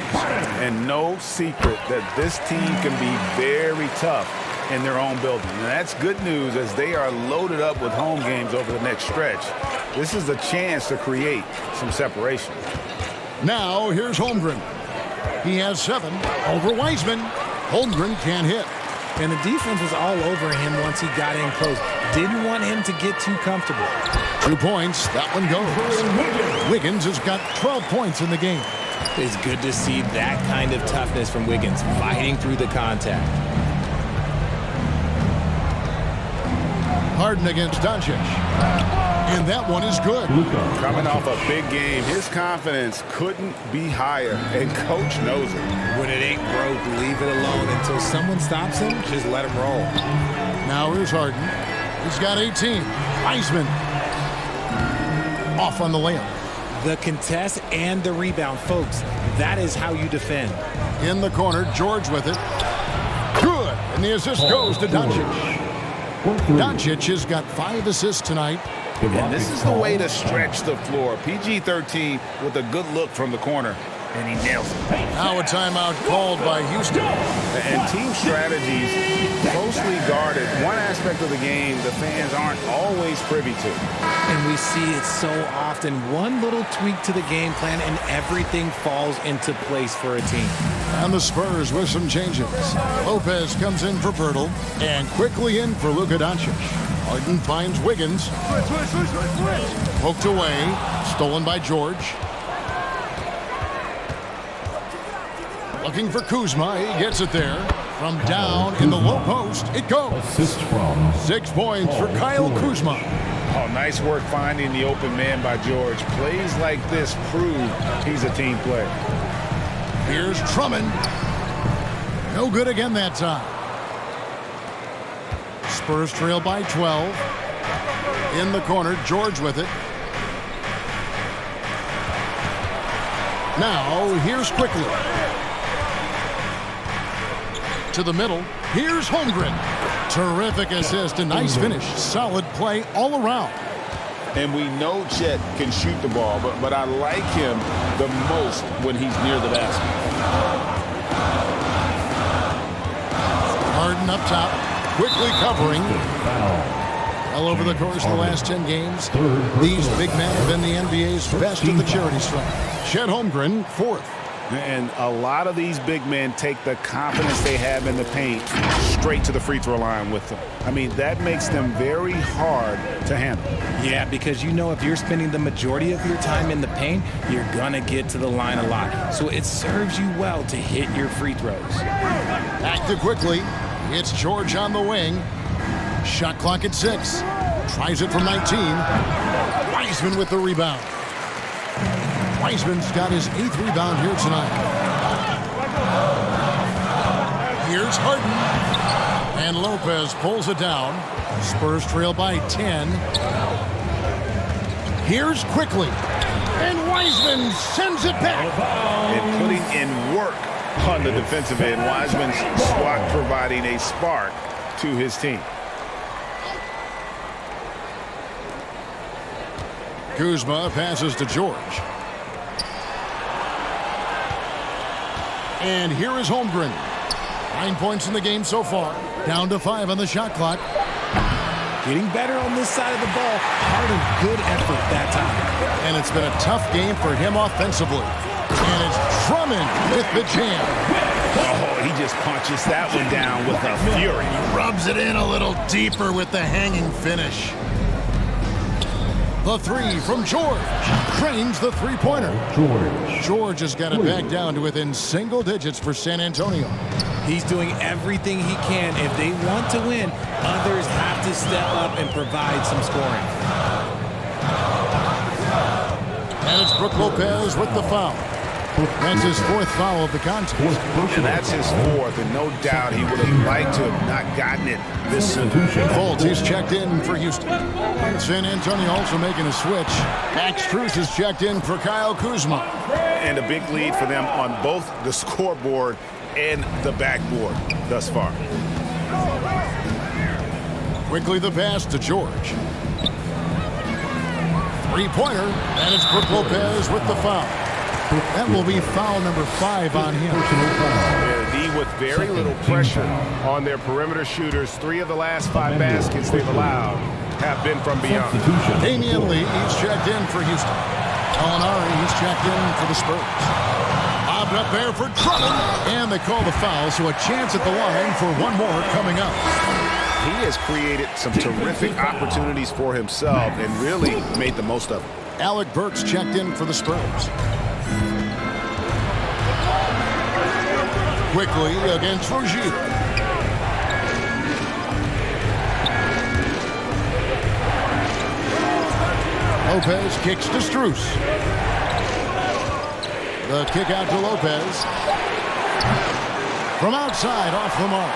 And no secret that this team can be very tough in their own building. And that's good news as they are loaded up with home games over the next stretch. This is a chance to create some separation.
Now, here's Holmgren. He has 7 over Wiseman. Holmgren can't hit.
And the defense was all over him once he got in close. Didn't want him to get too comfortable.
2 points. That one goes. Wiggins has got 12 points in the game.
It's good to see that kind of toughness from Wiggins, fighting through the contact.
Harden against Doncic. And that one is good.
Coming off a big game, his confidence couldn't be higher, and coach knows it.
When it ain't broke, leave it alone until someone stops him. Just let him roll.
Now here's Harden. He's got 18. Wiseman off on the layup.
The contest and the rebound, folks. That is how you defend.
In the corner, George with it. Good. And the assist goes to Doncic. Doncic has got 5 assists tonight.
And this is the way to stretch the floor. PG-13 with a good look from the corner, and he nails it.
Now a timeout called by Houston.
And team strategies closely guarded. One aspect of the game the fans aren't always privy to.
And we see it so often. One little tweak to the game plan, and everything falls into place for a team.
And the Spurs with some changes. Lopez comes in for Poeltl, and quickly in for Luka Doncic. Harden finds Wiggins. Poked away. Stolen by George. Looking for Kuzma. He gets it there. From down in the low post, it goes.
Assist from
6 points for Kyle Kuzma.
Oh, nice work finding the open man by George. Plays like this prove he's a team player.
Here's Drummond. No good again that time. Spurs trail by 12. In the corner, George with it. Now, here's Quickly. To the middle. Here's Holmgren. Terrific assist, a nice finish. Solid play all around.
And we know Chet can shoot the ball, but I like him the most when he's near the basket.
Harden up top, quickly covering. All over the course of the last 10 games, these big men have been the NBA's best at the charity stripe. Chet Holmgren, 4th.
And a lot of these big men take the confidence they have in the paint straight to the free throw line with them. I mean, that makes them very hard to handle.
Yeah, because you know if you're spending the majority of your time in the paint, you're going to get to the line a lot. So it serves you well to hit your free throws.
Back to Quickly. It's George on the wing. Shot clock at 6. Tries it from 19. Wiseman with the rebound. Wiseman's got his 8th rebound here tonight. Here's Harden. And Lopez pulls it down. Spurs trail by 10. Here's Quickly. And Wiseman sends it back.
And putting in work on the defensive end. Wiseman's squad providing a spark to his team.
Kuzma passes to George. And here is Holmgren. 9 points in the game so far. Down to 5 on the shot clock.
Getting better on this side of the ball. Harden, good effort that time.
And it's been a tough game for him offensively. And it's Drummond with the jam.
Oh, he just punches that one down with a fury.
He rubs it in a little deeper with the hanging finish. The 3 from George. Cranes the three-pointer. George has got it back down to within single digits for San Antonio.
He's doing everything he can. If they want to win, others have to step up and provide some scoring.
And it's Brook Lopez with the foul. That's his 4th foul of the contest.
And that's his 4th, and no doubt he would have liked to have not gotten it this soon.
Fultz, he's checked in for Houston. San Antonio also making a switch. Max Strus is checked in for Kyle Kuzma.
And a big lead for them on both the scoreboard and the backboard thus far.
Quickly the pass to George. Three-pointer, and it's Brook Lopez with the foul. That will be foul number 5 on him.
D with very little pressure on their perimeter shooters. 3 of the last 5 baskets they've allowed have been from beyond.
Damian Lee, he's checked in for Houston. Gallinari, he's checked in for the Spurs. Bobbed up there for Drummond, and they call the foul, so a chance at the line for one more coming up.
He has created some terrific opportunities for himself and really made the most of it.
Alec Burks checked in for the Spurs. Quickly against Rozier. Lopez kicks to Strus. The kick out to Lopez. From outside, off the mark.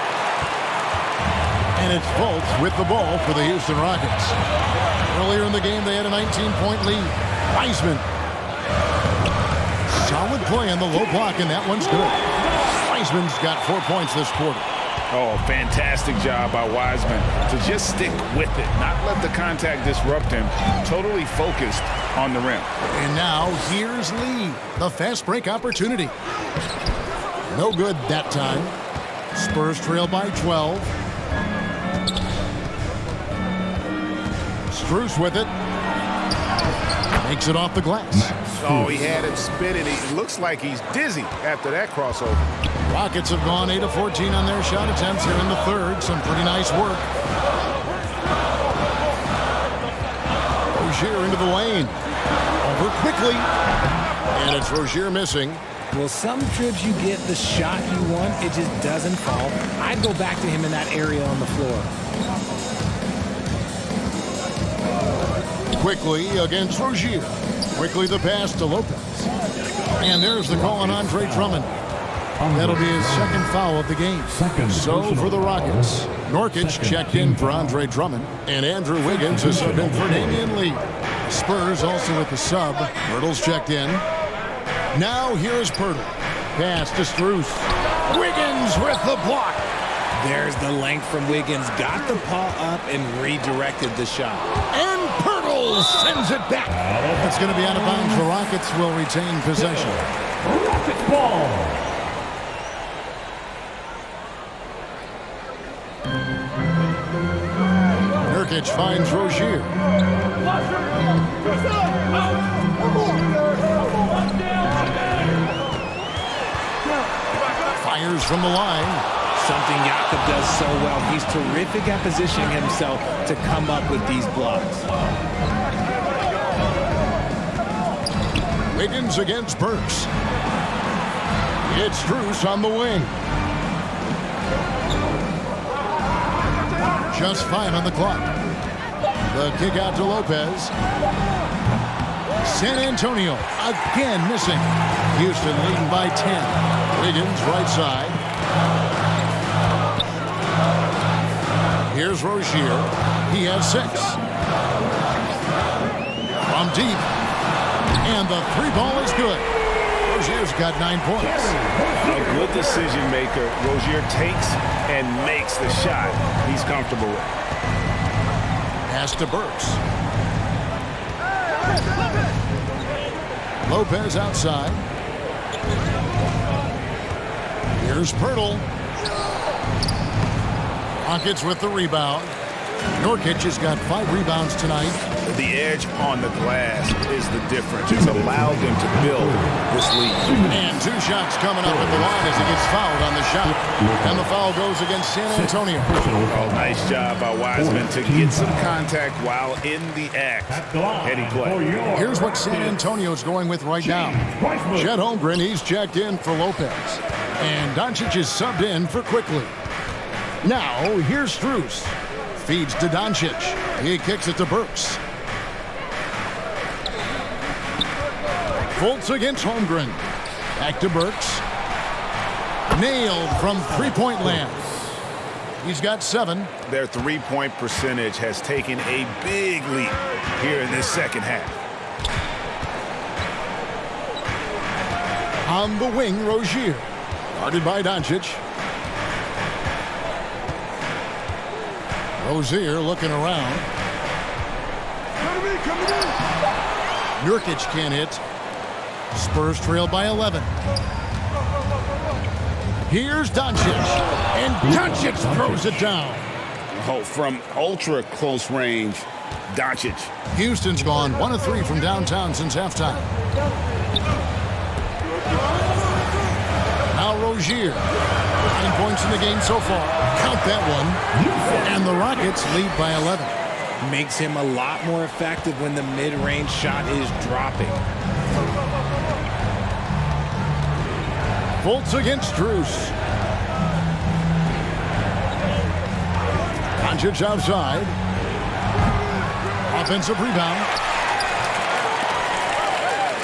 And it's Fultz with the ball for the Houston Rockets. Earlier in the game, they had a 19-point lead. Wiseman. Solid play on the low block, and that one's good. Wiseman's got 4 points this quarter.
Oh, fantastic job by Wiseman to just stick with it, not let the contact disrupt him. Totally focused on the rim.
And now here's Lee, the fast break opportunity. No good that time. Spurs trail by 12. Strus with it. Makes it off the glass.
Oh, he had it spinning. He looks like he's dizzy after that crossover.
Rockets have gone 8 of 14 on their shot attempts here in the third. Some pretty nice work. Rozier into the lane. Over quickly. And it's Rozier missing.
Well, some trips you get the shot you want, it just doesn't fall. I'd go back to him in that area on the floor.
Quickly against Rozier. Quickly the pass to Lopez. And there's the call on Andre Drummond. That'll be his second foul of the game. So for the Rockets, Nurkic checked in for Andre Drummond, and Andrew Wiggins is subbed in for Damian Lee. Spurs also with the sub. Pirtle's checked in. Now here's Pirtle. Pass to Strus. Wiggins with the block.
There's the length from Wiggins. Got the paw up and redirected the shot.
And Pirtle sends it back. It's going to be out of bounds. The Rockets will retain possession.
Rockets ball.
Nurkic finds Rozier. Fires from the line.
Something Jakob does so well. He's terrific at positioning himself to come up with these blocks.
Wiggins against Burks. It's Strus on the wing. Just 5 on the clock. The kick out to Lopez. San Antonio again missing. Houston leading by 10. Wiggins right side. Here's Rozier. He has 6. From deep. And the 3 ball is good. Rozier's got 9 points.
A good decision maker. Rozier takes and makes the shot he's comfortable with.
Pass to Burks. Lopez outside. Here's Pirtle. Rockets with the rebound. Nurkic has got 5 rebounds tonight.
The edge on the glass is the difference. It's allowed them to build this lead.
And 2 shots coming up at the line as he gets fouled on the shot. And the foul goes against San Antonio.
Oh, nice job by Wiseman to get some contact while in the act. Heady play.
Here's what San Antonio's going with right now. Chet Holmgren, he's checked in for Lopez. And Doncic is subbed in for Quickly. Now, here's Strus. Feeds to Doncic. He kicks it to Burks. Fultz against Holmgren. Back to Burks. Nailed from 3-point land. He's got 7.
Their 3-point percentage has taken a big leap here in this second half.
On the wing, Rozier. Guarded by Doncic. Rozier looking around. Nurkic can't hit. Spurs trail by 11. Here's Doncic. And Doncic throws it down.
Oh, from ultra close range, Doncic.
Houston's gone 1 of 3 from downtown since halftime. Now Rozier. 9 points in the game so far. Count that one. And the Rockets lead by 11.
Makes him a lot more effective when the mid-range shot is dropping.
Fultz against Strus. Doncic outside. Offensive rebound.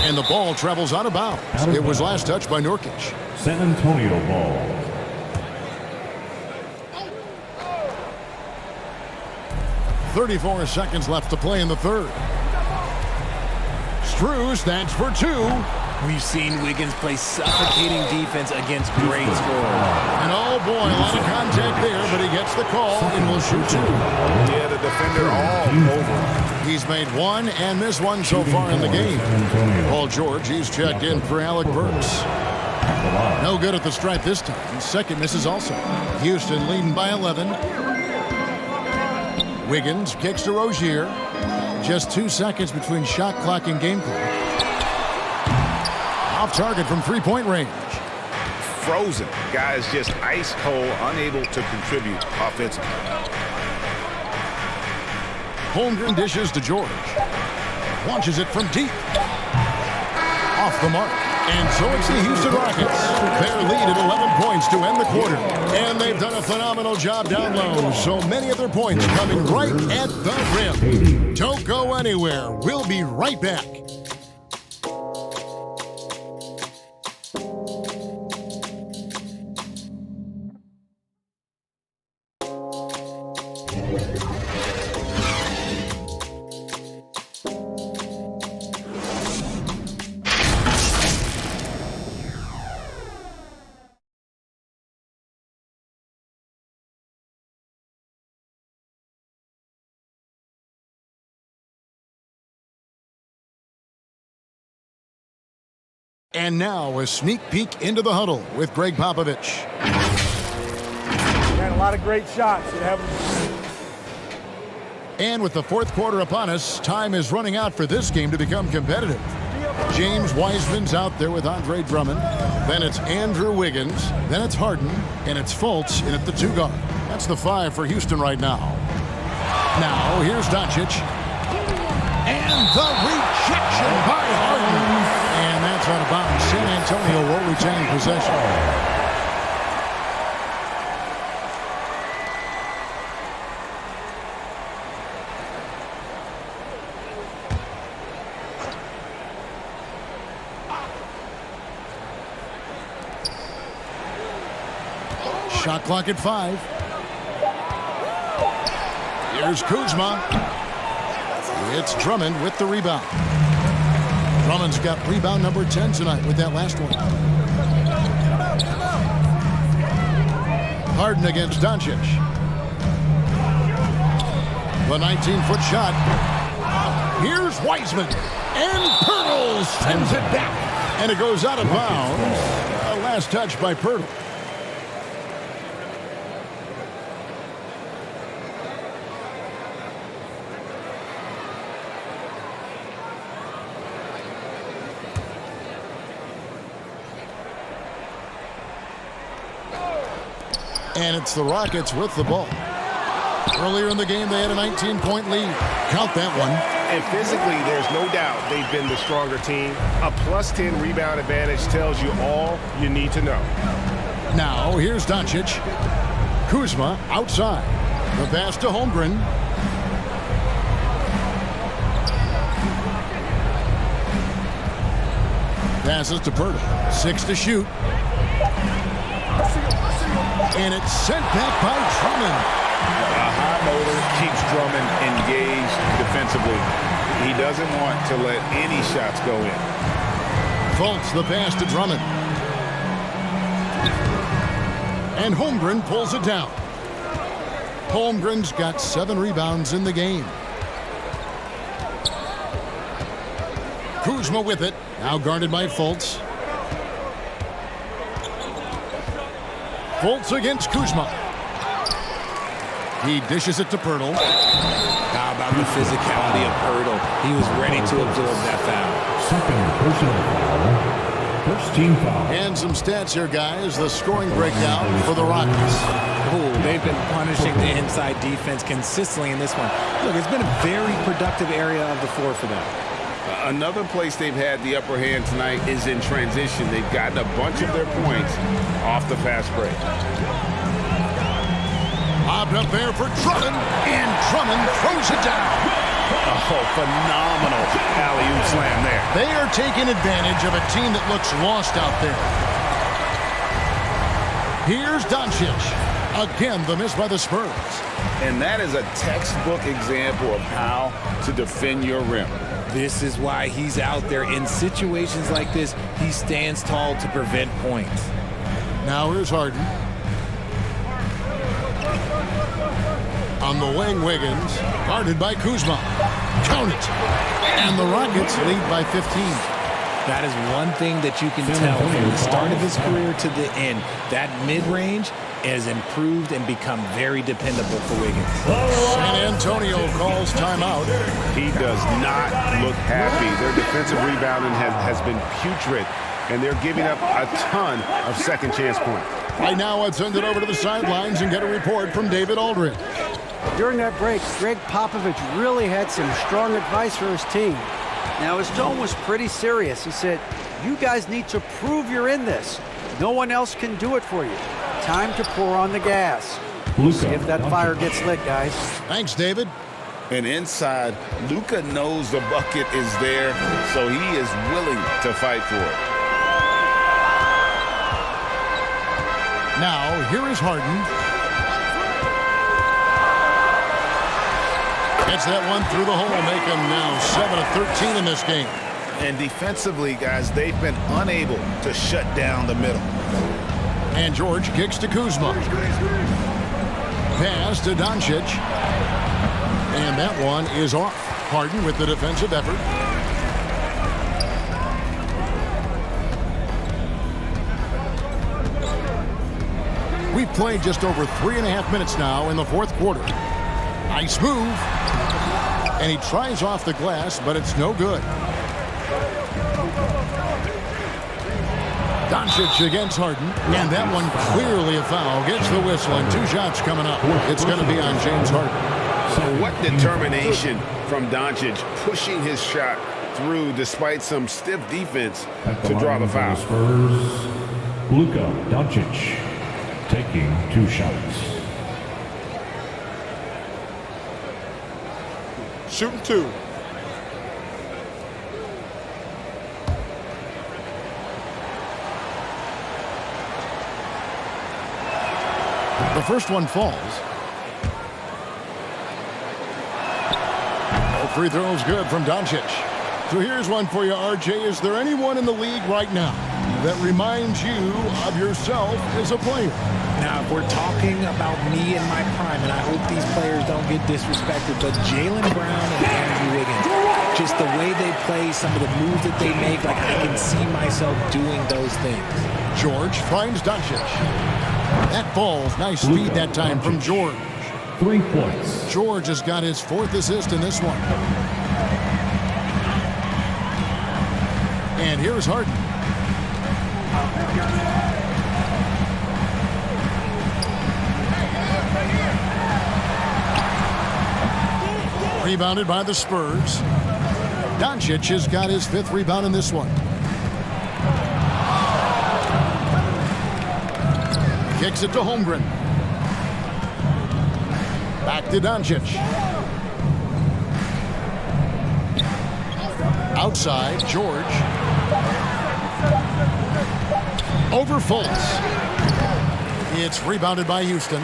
And the ball travels out of bounds. It was last touched by Nurkic.
San Antonio ball.
.34 seconds left to play in the third. Strus, that's for 2.
We've seen Wiggins play suffocating defense against great scorers.
And oh boy, a lot of contact there, but he gets the call and will shoot 2.
Yeah, the defender all over.
He's made 1 and missed 1 so far in the game. Paul George, he's checked in for Alec Burks. No good at the stripe this time. Second misses also. Houston leading by 11. Wiggins kicks to Rozier. Just 2 seconds between shot clock and game clock. Off target from 3-point range.
Frozen. Guys just ice cold, unable to contribute offensively.
Holmgren dishes to George. launches it from deep. Off the mark. And so it's the Houston Rockets. Their lead at 11 points to end the quarter. And they've done a phenomenal job down low. So many of their points coming right at the rim. Don't go anywhere. We'll be right back. And now a sneak peek into the huddle with Greg Popovich.
Had a lot of great shots.
And with the fourth quarter upon us, time is running out for this game to become competitive. James Wiseman's out there with Andre Drummond. Then it's Andrew Wiggins. Then it's Harden. And it's Fultz in at the 2 guard. That's the 5 for Houston right now. Now, here's Doncic. And the rejection by Harden. And that's out of bounds. San Antonio will retain possession. Shot clock at 5. Here's Kuzma. It's Drummond with the rebound. Drummond's got rebound number 10 tonight with that last one. Harden against Doncic. The 19-foot shot. Here's Wiseman. And Pirtle sends it back. And it goes out of bounds. Last touch by Pirtle. And it's the Rockets with the ball. Earlier in the game, they had a 19-point lead. Count that one.
And physically, there's no doubt they've been the stronger team. A plus 10 rebound advantage tells you all you need to know.
Now, here's Doncic. Kuzma outside. The pass to Holmgren. Passes to Pirtle. 6 to shoot. And it's sent back by Drummond.
A high motor keeps Drummond engaged defensively. He doesn't want to let any shots go in.
Fultz the pass to Drummond. And Holmgren pulls it down. Holmgren's got 7 rebounds in the game. Kuzma with it. Now guarded by Fultz. Fultz against Kuzma. He dishes it to Pirtle.
How about the physicality of Pirtle? He was ready to absorb that
Second personal foul. First team foul.
And some stats here, guys. The scoring breakdown for the Rockets.
Oh, they've been punishing the inside defense consistently in this one. Look, it's been a very productive area of the floor for them.
Another place they've had the upper hand tonight is in transition. They've gotten a bunch of their points off the fast break.
Lobbed up there for Drummond, and Drummond throws it down.
Oh, phenomenal alley-oop slam there.
They are taking advantage of a team that looks lost out there. Here's Doncic. Again, the miss by the Spurs.
And that is a textbook example of how to defend your rim.
This is why he's out there. In situations like this, he stands tall to prevent points.
Now here's Harden. On the wing, Wiggins. Guarded by Kuzma. Count it. And the Rockets lead by 15.
That is one thing that you can tell from the start of his career to the end. That mid-range has improved and become very dependable for Wiggins.
San Antonio calls timeout.
He does not look happy. Their defensive rebounding has been putrid, and they're giving up a ton of second chance points.
Right now, I'd send it over to the sidelines and get a report from David Aldridge.
During that break, Greg Popovich really had some strong advice for his team. Now, his tone was pretty serious. He said, "You guys need to prove you're in this. No one else can do it for you. Time to pour on the gas." See if that fire gets lit, guys.
Thanks, David.
And inside, Luka knows the bucket is there, so he is willing to fight for it.
Now, here is Harden. Gets that one through the hole, making now 7 of 13 in this game.
And defensively, guys, they've been unable to shut down the middle.
And George kicks to Kuzma. Pass to Doncic. And that one is off. Harden with the defensive effort. We've played just over 3.5 minutes now in the fourth quarter. Nice move. And he tries off the glass, but it's no good. Doncic against Harden, and that one clearly a foul. Gets the whistle, and 2 shots coming up. It's going to be on James Harden.
So what determination from Doncic, pushing his shot through despite some stiff defense to draw the foul.
Spurs, Luka Doncic taking 2 shots.
Shooting 2.
The first one falls. No free throws good from Doncic. So here's one for you, RJ. Is there anyone in the league right now that reminds you of yourself as a player?
Now, if we're talking about me in my prime, and I hope these players don't get disrespected, but Jaylen Brown and Andrew Wiggins, just the way they play, some of the moves that they make, like I can see myself doing those things.
George finds Doncic. That falls. Nice speed that time from George.
3 points.
George has got his 4th assist in this one. And here's Harden. Rebounded by the Spurs. Doncic has got his 5th rebound in this one. Kicks it to Holmgren. Back to Doncic. Outside, George. Over Fultz. It's rebounded by Houston.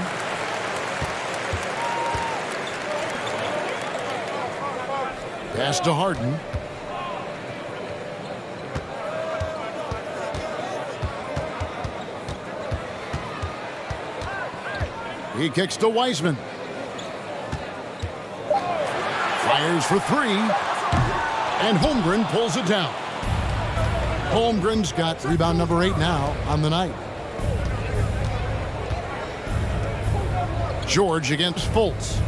Pass to Harden. He kicks to Wiseman. Fires for 3. And Holmgren pulls it down. Holmgren's got rebound number 8 now on the night. George against Fultz.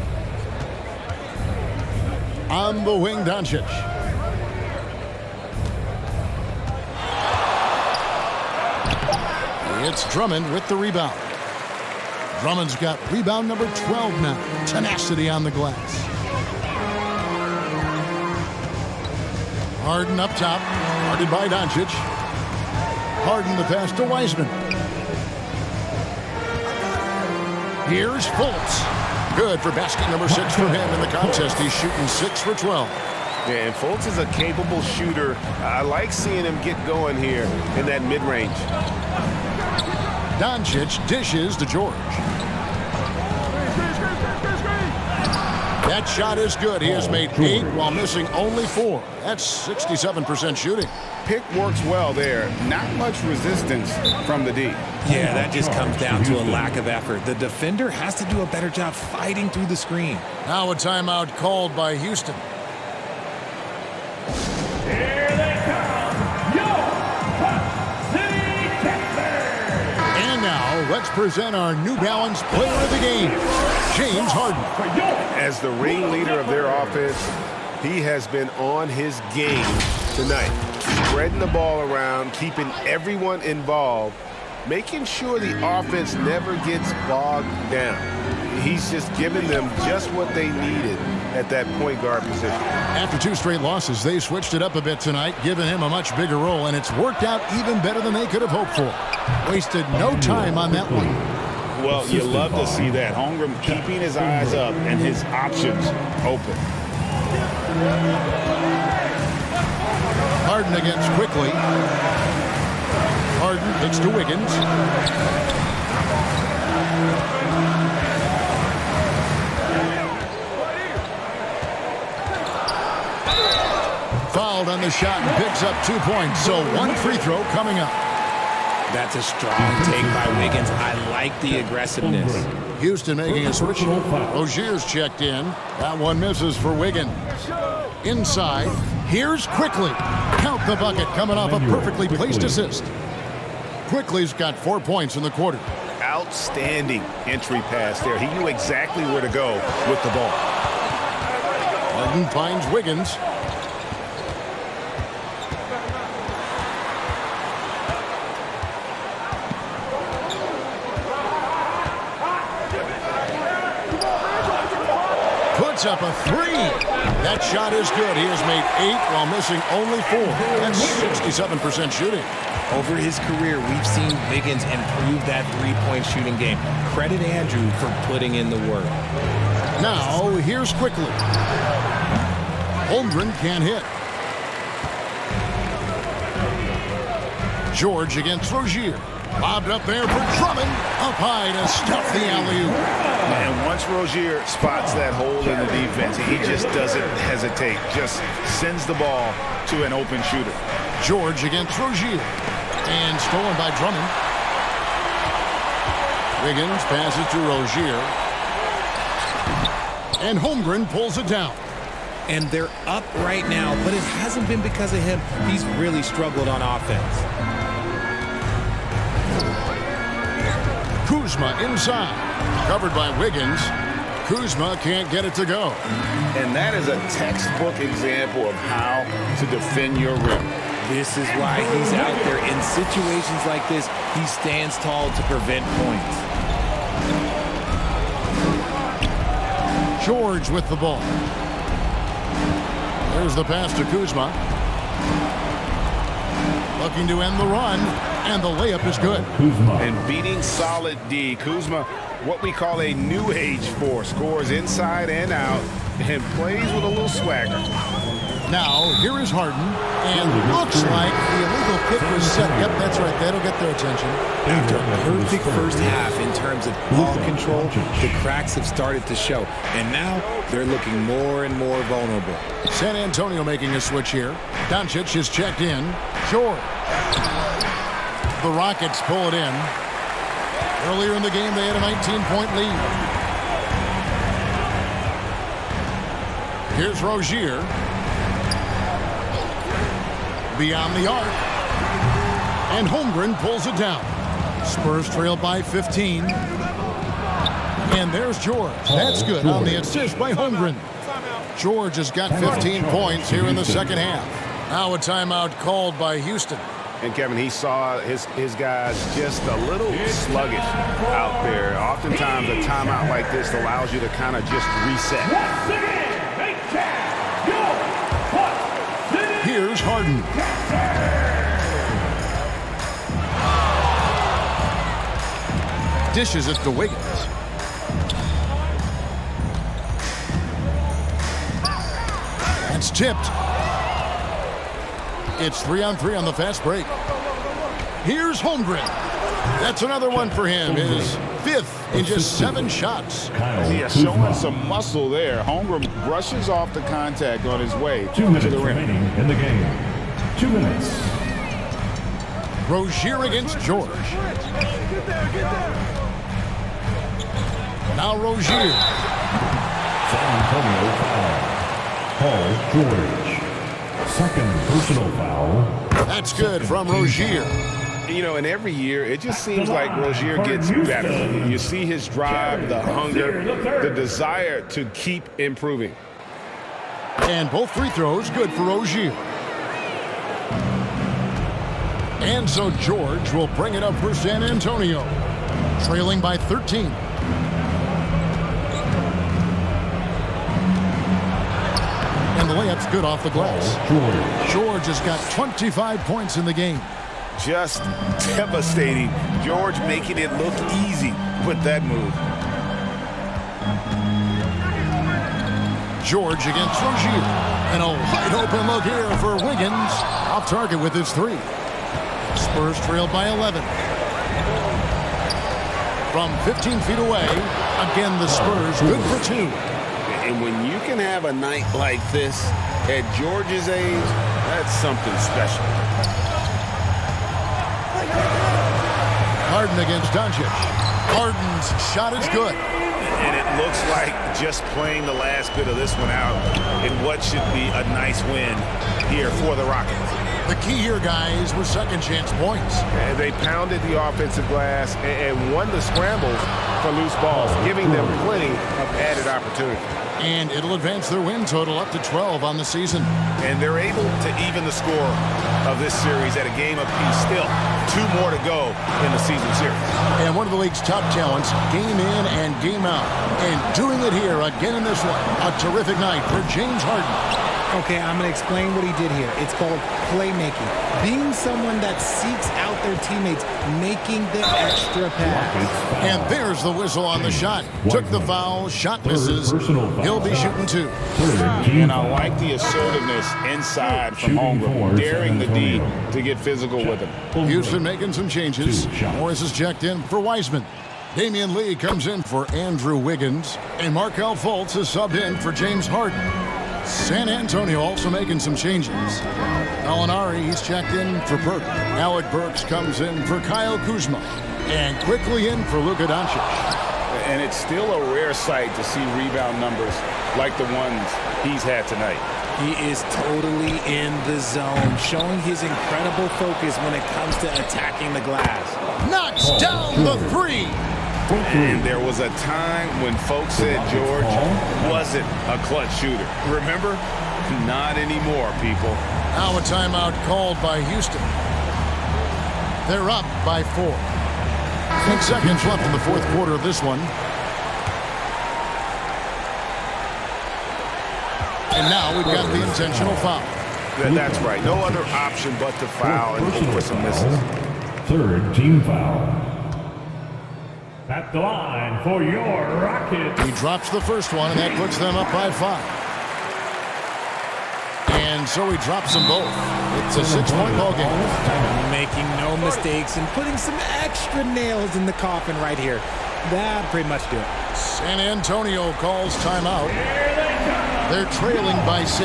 On the wing, Doncic. It's Drummond with the rebound. Drummond's got rebound number 12 now. Tenacity on the glass. Harden up top. Guarded by Doncic. Harden the pass to Wiseman. Here's Fultz. Good for basket number 6 for him in the contest. He's shooting 6 for 12.
Yeah, and Fultz is a capable shooter. I like seeing him get going here in that mid-range.
Doncic dishes to George. That shot is good. He has made 8 while missing only 4. That's 67% shooting.
Pick works well there. Not much resistance from the D.
Yeah, that just comes down to a lack of effort. The defender has to do a better job fighting through the screen.
Now a timeout called by Houston.
Here they come,
And now let's present our New Balance Player of the Game, James Harden.
As the ringleader of their offense, he has been on his game tonight. Spreading the ball around, keeping everyone involved, making sure the offense never gets bogged down. He's just giving them just what they needed at that point guard position.
After 2 straight losses, they switched it up a bit tonight, giving him a much bigger role, and it's worked out even better than they could have hoped for. Wasted no time on that one.
Well, you love to see that. Holmgren keeping his eyes up and his options open.
Harden against Quickly. Harden kicks to Wiggins. Fouled on the shot and picks up 2 points. So 1 free throw coming up.
That's a strong take by Wiggins. I like the aggressiveness.
Houston making a switch. Rozier's checked in. That one misses for Wiggins. Inside. Here's Quickly. Count the bucket coming off a perfectly placed assist. Quickly's got 4 points in the quarter.
Outstanding entry pass there. He knew exactly where to go with the ball.
Harden finds Wiggins. Puts up a 3. That shot is good. He has made 8 while missing only 4. That's 67% shooting.
Over his career, we've seen Wiggins improve that three-point shooting game. Credit Andrew for putting in the work.
Now, here's Quickly. Holmgren can't hit. George against Rozier. Lobbed up there for Drummond. Up high to stuff the alley-oop.
And once Rozier spots that hole in the defense, he just doesn't hesitate. Just sends the ball to an open shooter.
George against Rozier. And stolen by Drummond. Wiggins passes to Rozier. And Holmgren pulls it down.
And they're up right now, but it hasn't been because of him. He's really struggled on offense.
Kuzma inside. Covered by Wiggins. Kuzma can't get it to go.
And that is a textbook example of how to defend your rim.
This is why he's out there. In situations like this, he stands tall to prevent points.
George with the ball. There's the pass to Kuzma. Looking to end the run, and the layup is good.
And beating solid D. Kuzma, what we call a new age force, scores inside and out, and plays with a little swagger.
Now, here is Harden, and looks like the illegal kick was set. Yep, that's right. That'll get their attention.
After a perfect first half in terms of ball control, the cracks have started to show. And now they're looking more and more vulnerable.
San Antonio making a switch here. Doncic is checked in. George. The Rockets pull it in. Earlier in the game, they had a 19-point lead. Here's Rozier. Beyond the arc. And Holmgren pulls it down. Spurs trail by 15. And there's George. That's good on the assist by Holmgren. George has got 15 points here in the second half. Now a timeout called by Houston.
And Kevin, he saw his guys just a little sluggish out there. Oftentimes a timeout like this allows you to kind of just reset.
Here's Harden. Dishes it to Wiggins. It's tipped. It's 3-on-3 on the fast break. Here's Holmgren. That's another one for him. His 5th in just 7 shots.
He is showing some muscle there. Holmgren brushes off the contact on his way to the rim.
In the game. 2 minutes.
Rozier against George. Now Rozier.
San Antonio foul. Paul George. Second personal foul.
That's good from Rozier.
You know, and every year, it just seems like Rozier gets better. You see his drive, the hunger, the desire to keep improving.
And both free throws good for Rozier. And so George will bring it up for San Antonio, trailing by 13. the layup's good off the glass. George has got 25 points in the game.
Just devastating. George making it look easy with that move.
George against Rozier. And a wide open look here for Wiggins. Off target with his 3. Spurs trail by 11. From 15 feet away, again the Spurs good for 2.
And when you can have a night like this at George's age, that's something special.
Harden against Doncic. Harden's shot is good.
And it looks like just playing the last bit of this one out in what should be a nice win here for the Rockets.
The key here, guys, was second chance points.
And they pounded the offensive glass and won the scrambles for loose balls, giving them plenty of added opportunity.
And it'll advance their win total up to 12 on the season.
And they're able to even the score of this series at a game apiece. Still, 2 more to go in the season series.
And one of the league's top talents, game in and game out. And doing it here again in this one. A terrific night for James Harden.
Okay, I'm going to explain what he did here. It's called playmaking. Being someone that seeks out their teammates, making the extra pass.
And there's the whistle on the shot. Took the foul, shot misses. He'll be shooting 2.
And I like the assertiveness inside from Holmgren, daring the D to get physical with him.
Houston making some changes. Morris is checked in for Wiseman. Damian Lee comes in for Andrew Wiggins. And Markelle Fultz is subbed in for James Harden. San Antonio also making some changes. Gallinari, he's checked in for Burke. Alec Burks comes in for Kyle Kuzma. And quickly in for Luka Doncic.
And it's still a rare sight to see rebound numbers like the ones he's had tonight.
He is totally in the zone, showing his incredible focus when it comes to attacking the glass.
Knocks down the 3.
And there was a time when folks said George wasn't a clutch shooter. Remember? Not anymore, people.
Now a timeout called by Houston. They're up by 4. 6 seconds left in the fourth quarter of this one. And now we've got the intentional foul.
That's right. No other option but to foul and hope for some misses.
3rd team foul. At the line for your Rockets.
He drops the first one, and that puts them up by 5. And so he drops them both. It's a 6-point ball game.
Making no mistakes and putting some extra nails in the coffin right here. That pretty much do it.
San Antonio calls timeout. They're trailing by 6.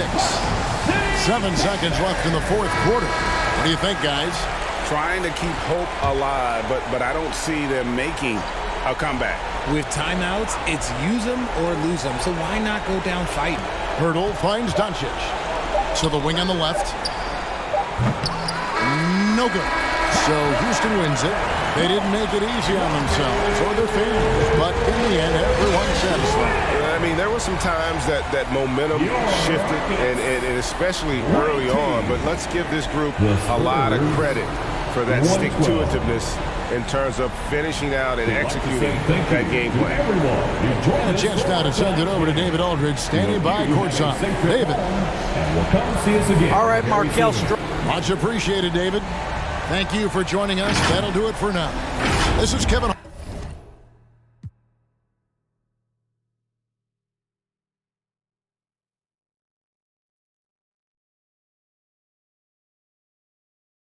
7 seconds left in the fourth quarter. What do you think, guys?
Trying to keep hope alive, but I don't see them making a comeback.
With timeouts, it's use them or lose them, so why not go down fighting?
Hurdle finds Doncic. So the wing on the left. No good. So Houston wins it. They didn't make it easy on themselves or their fans, but in the end, everyone's satisfied.
I mean, there were some times that momentum shifted, and especially early on, but let's give this group a lot of credit for that stick-to-itiveness in terms of finishing out and executing that game plan.
And a chance now to send it over to David Aldridge, standing by courtside. David.
All right, Markelle.
Much appreciated, David. Thank you for joining us. That'll do it for now. This is Kevin.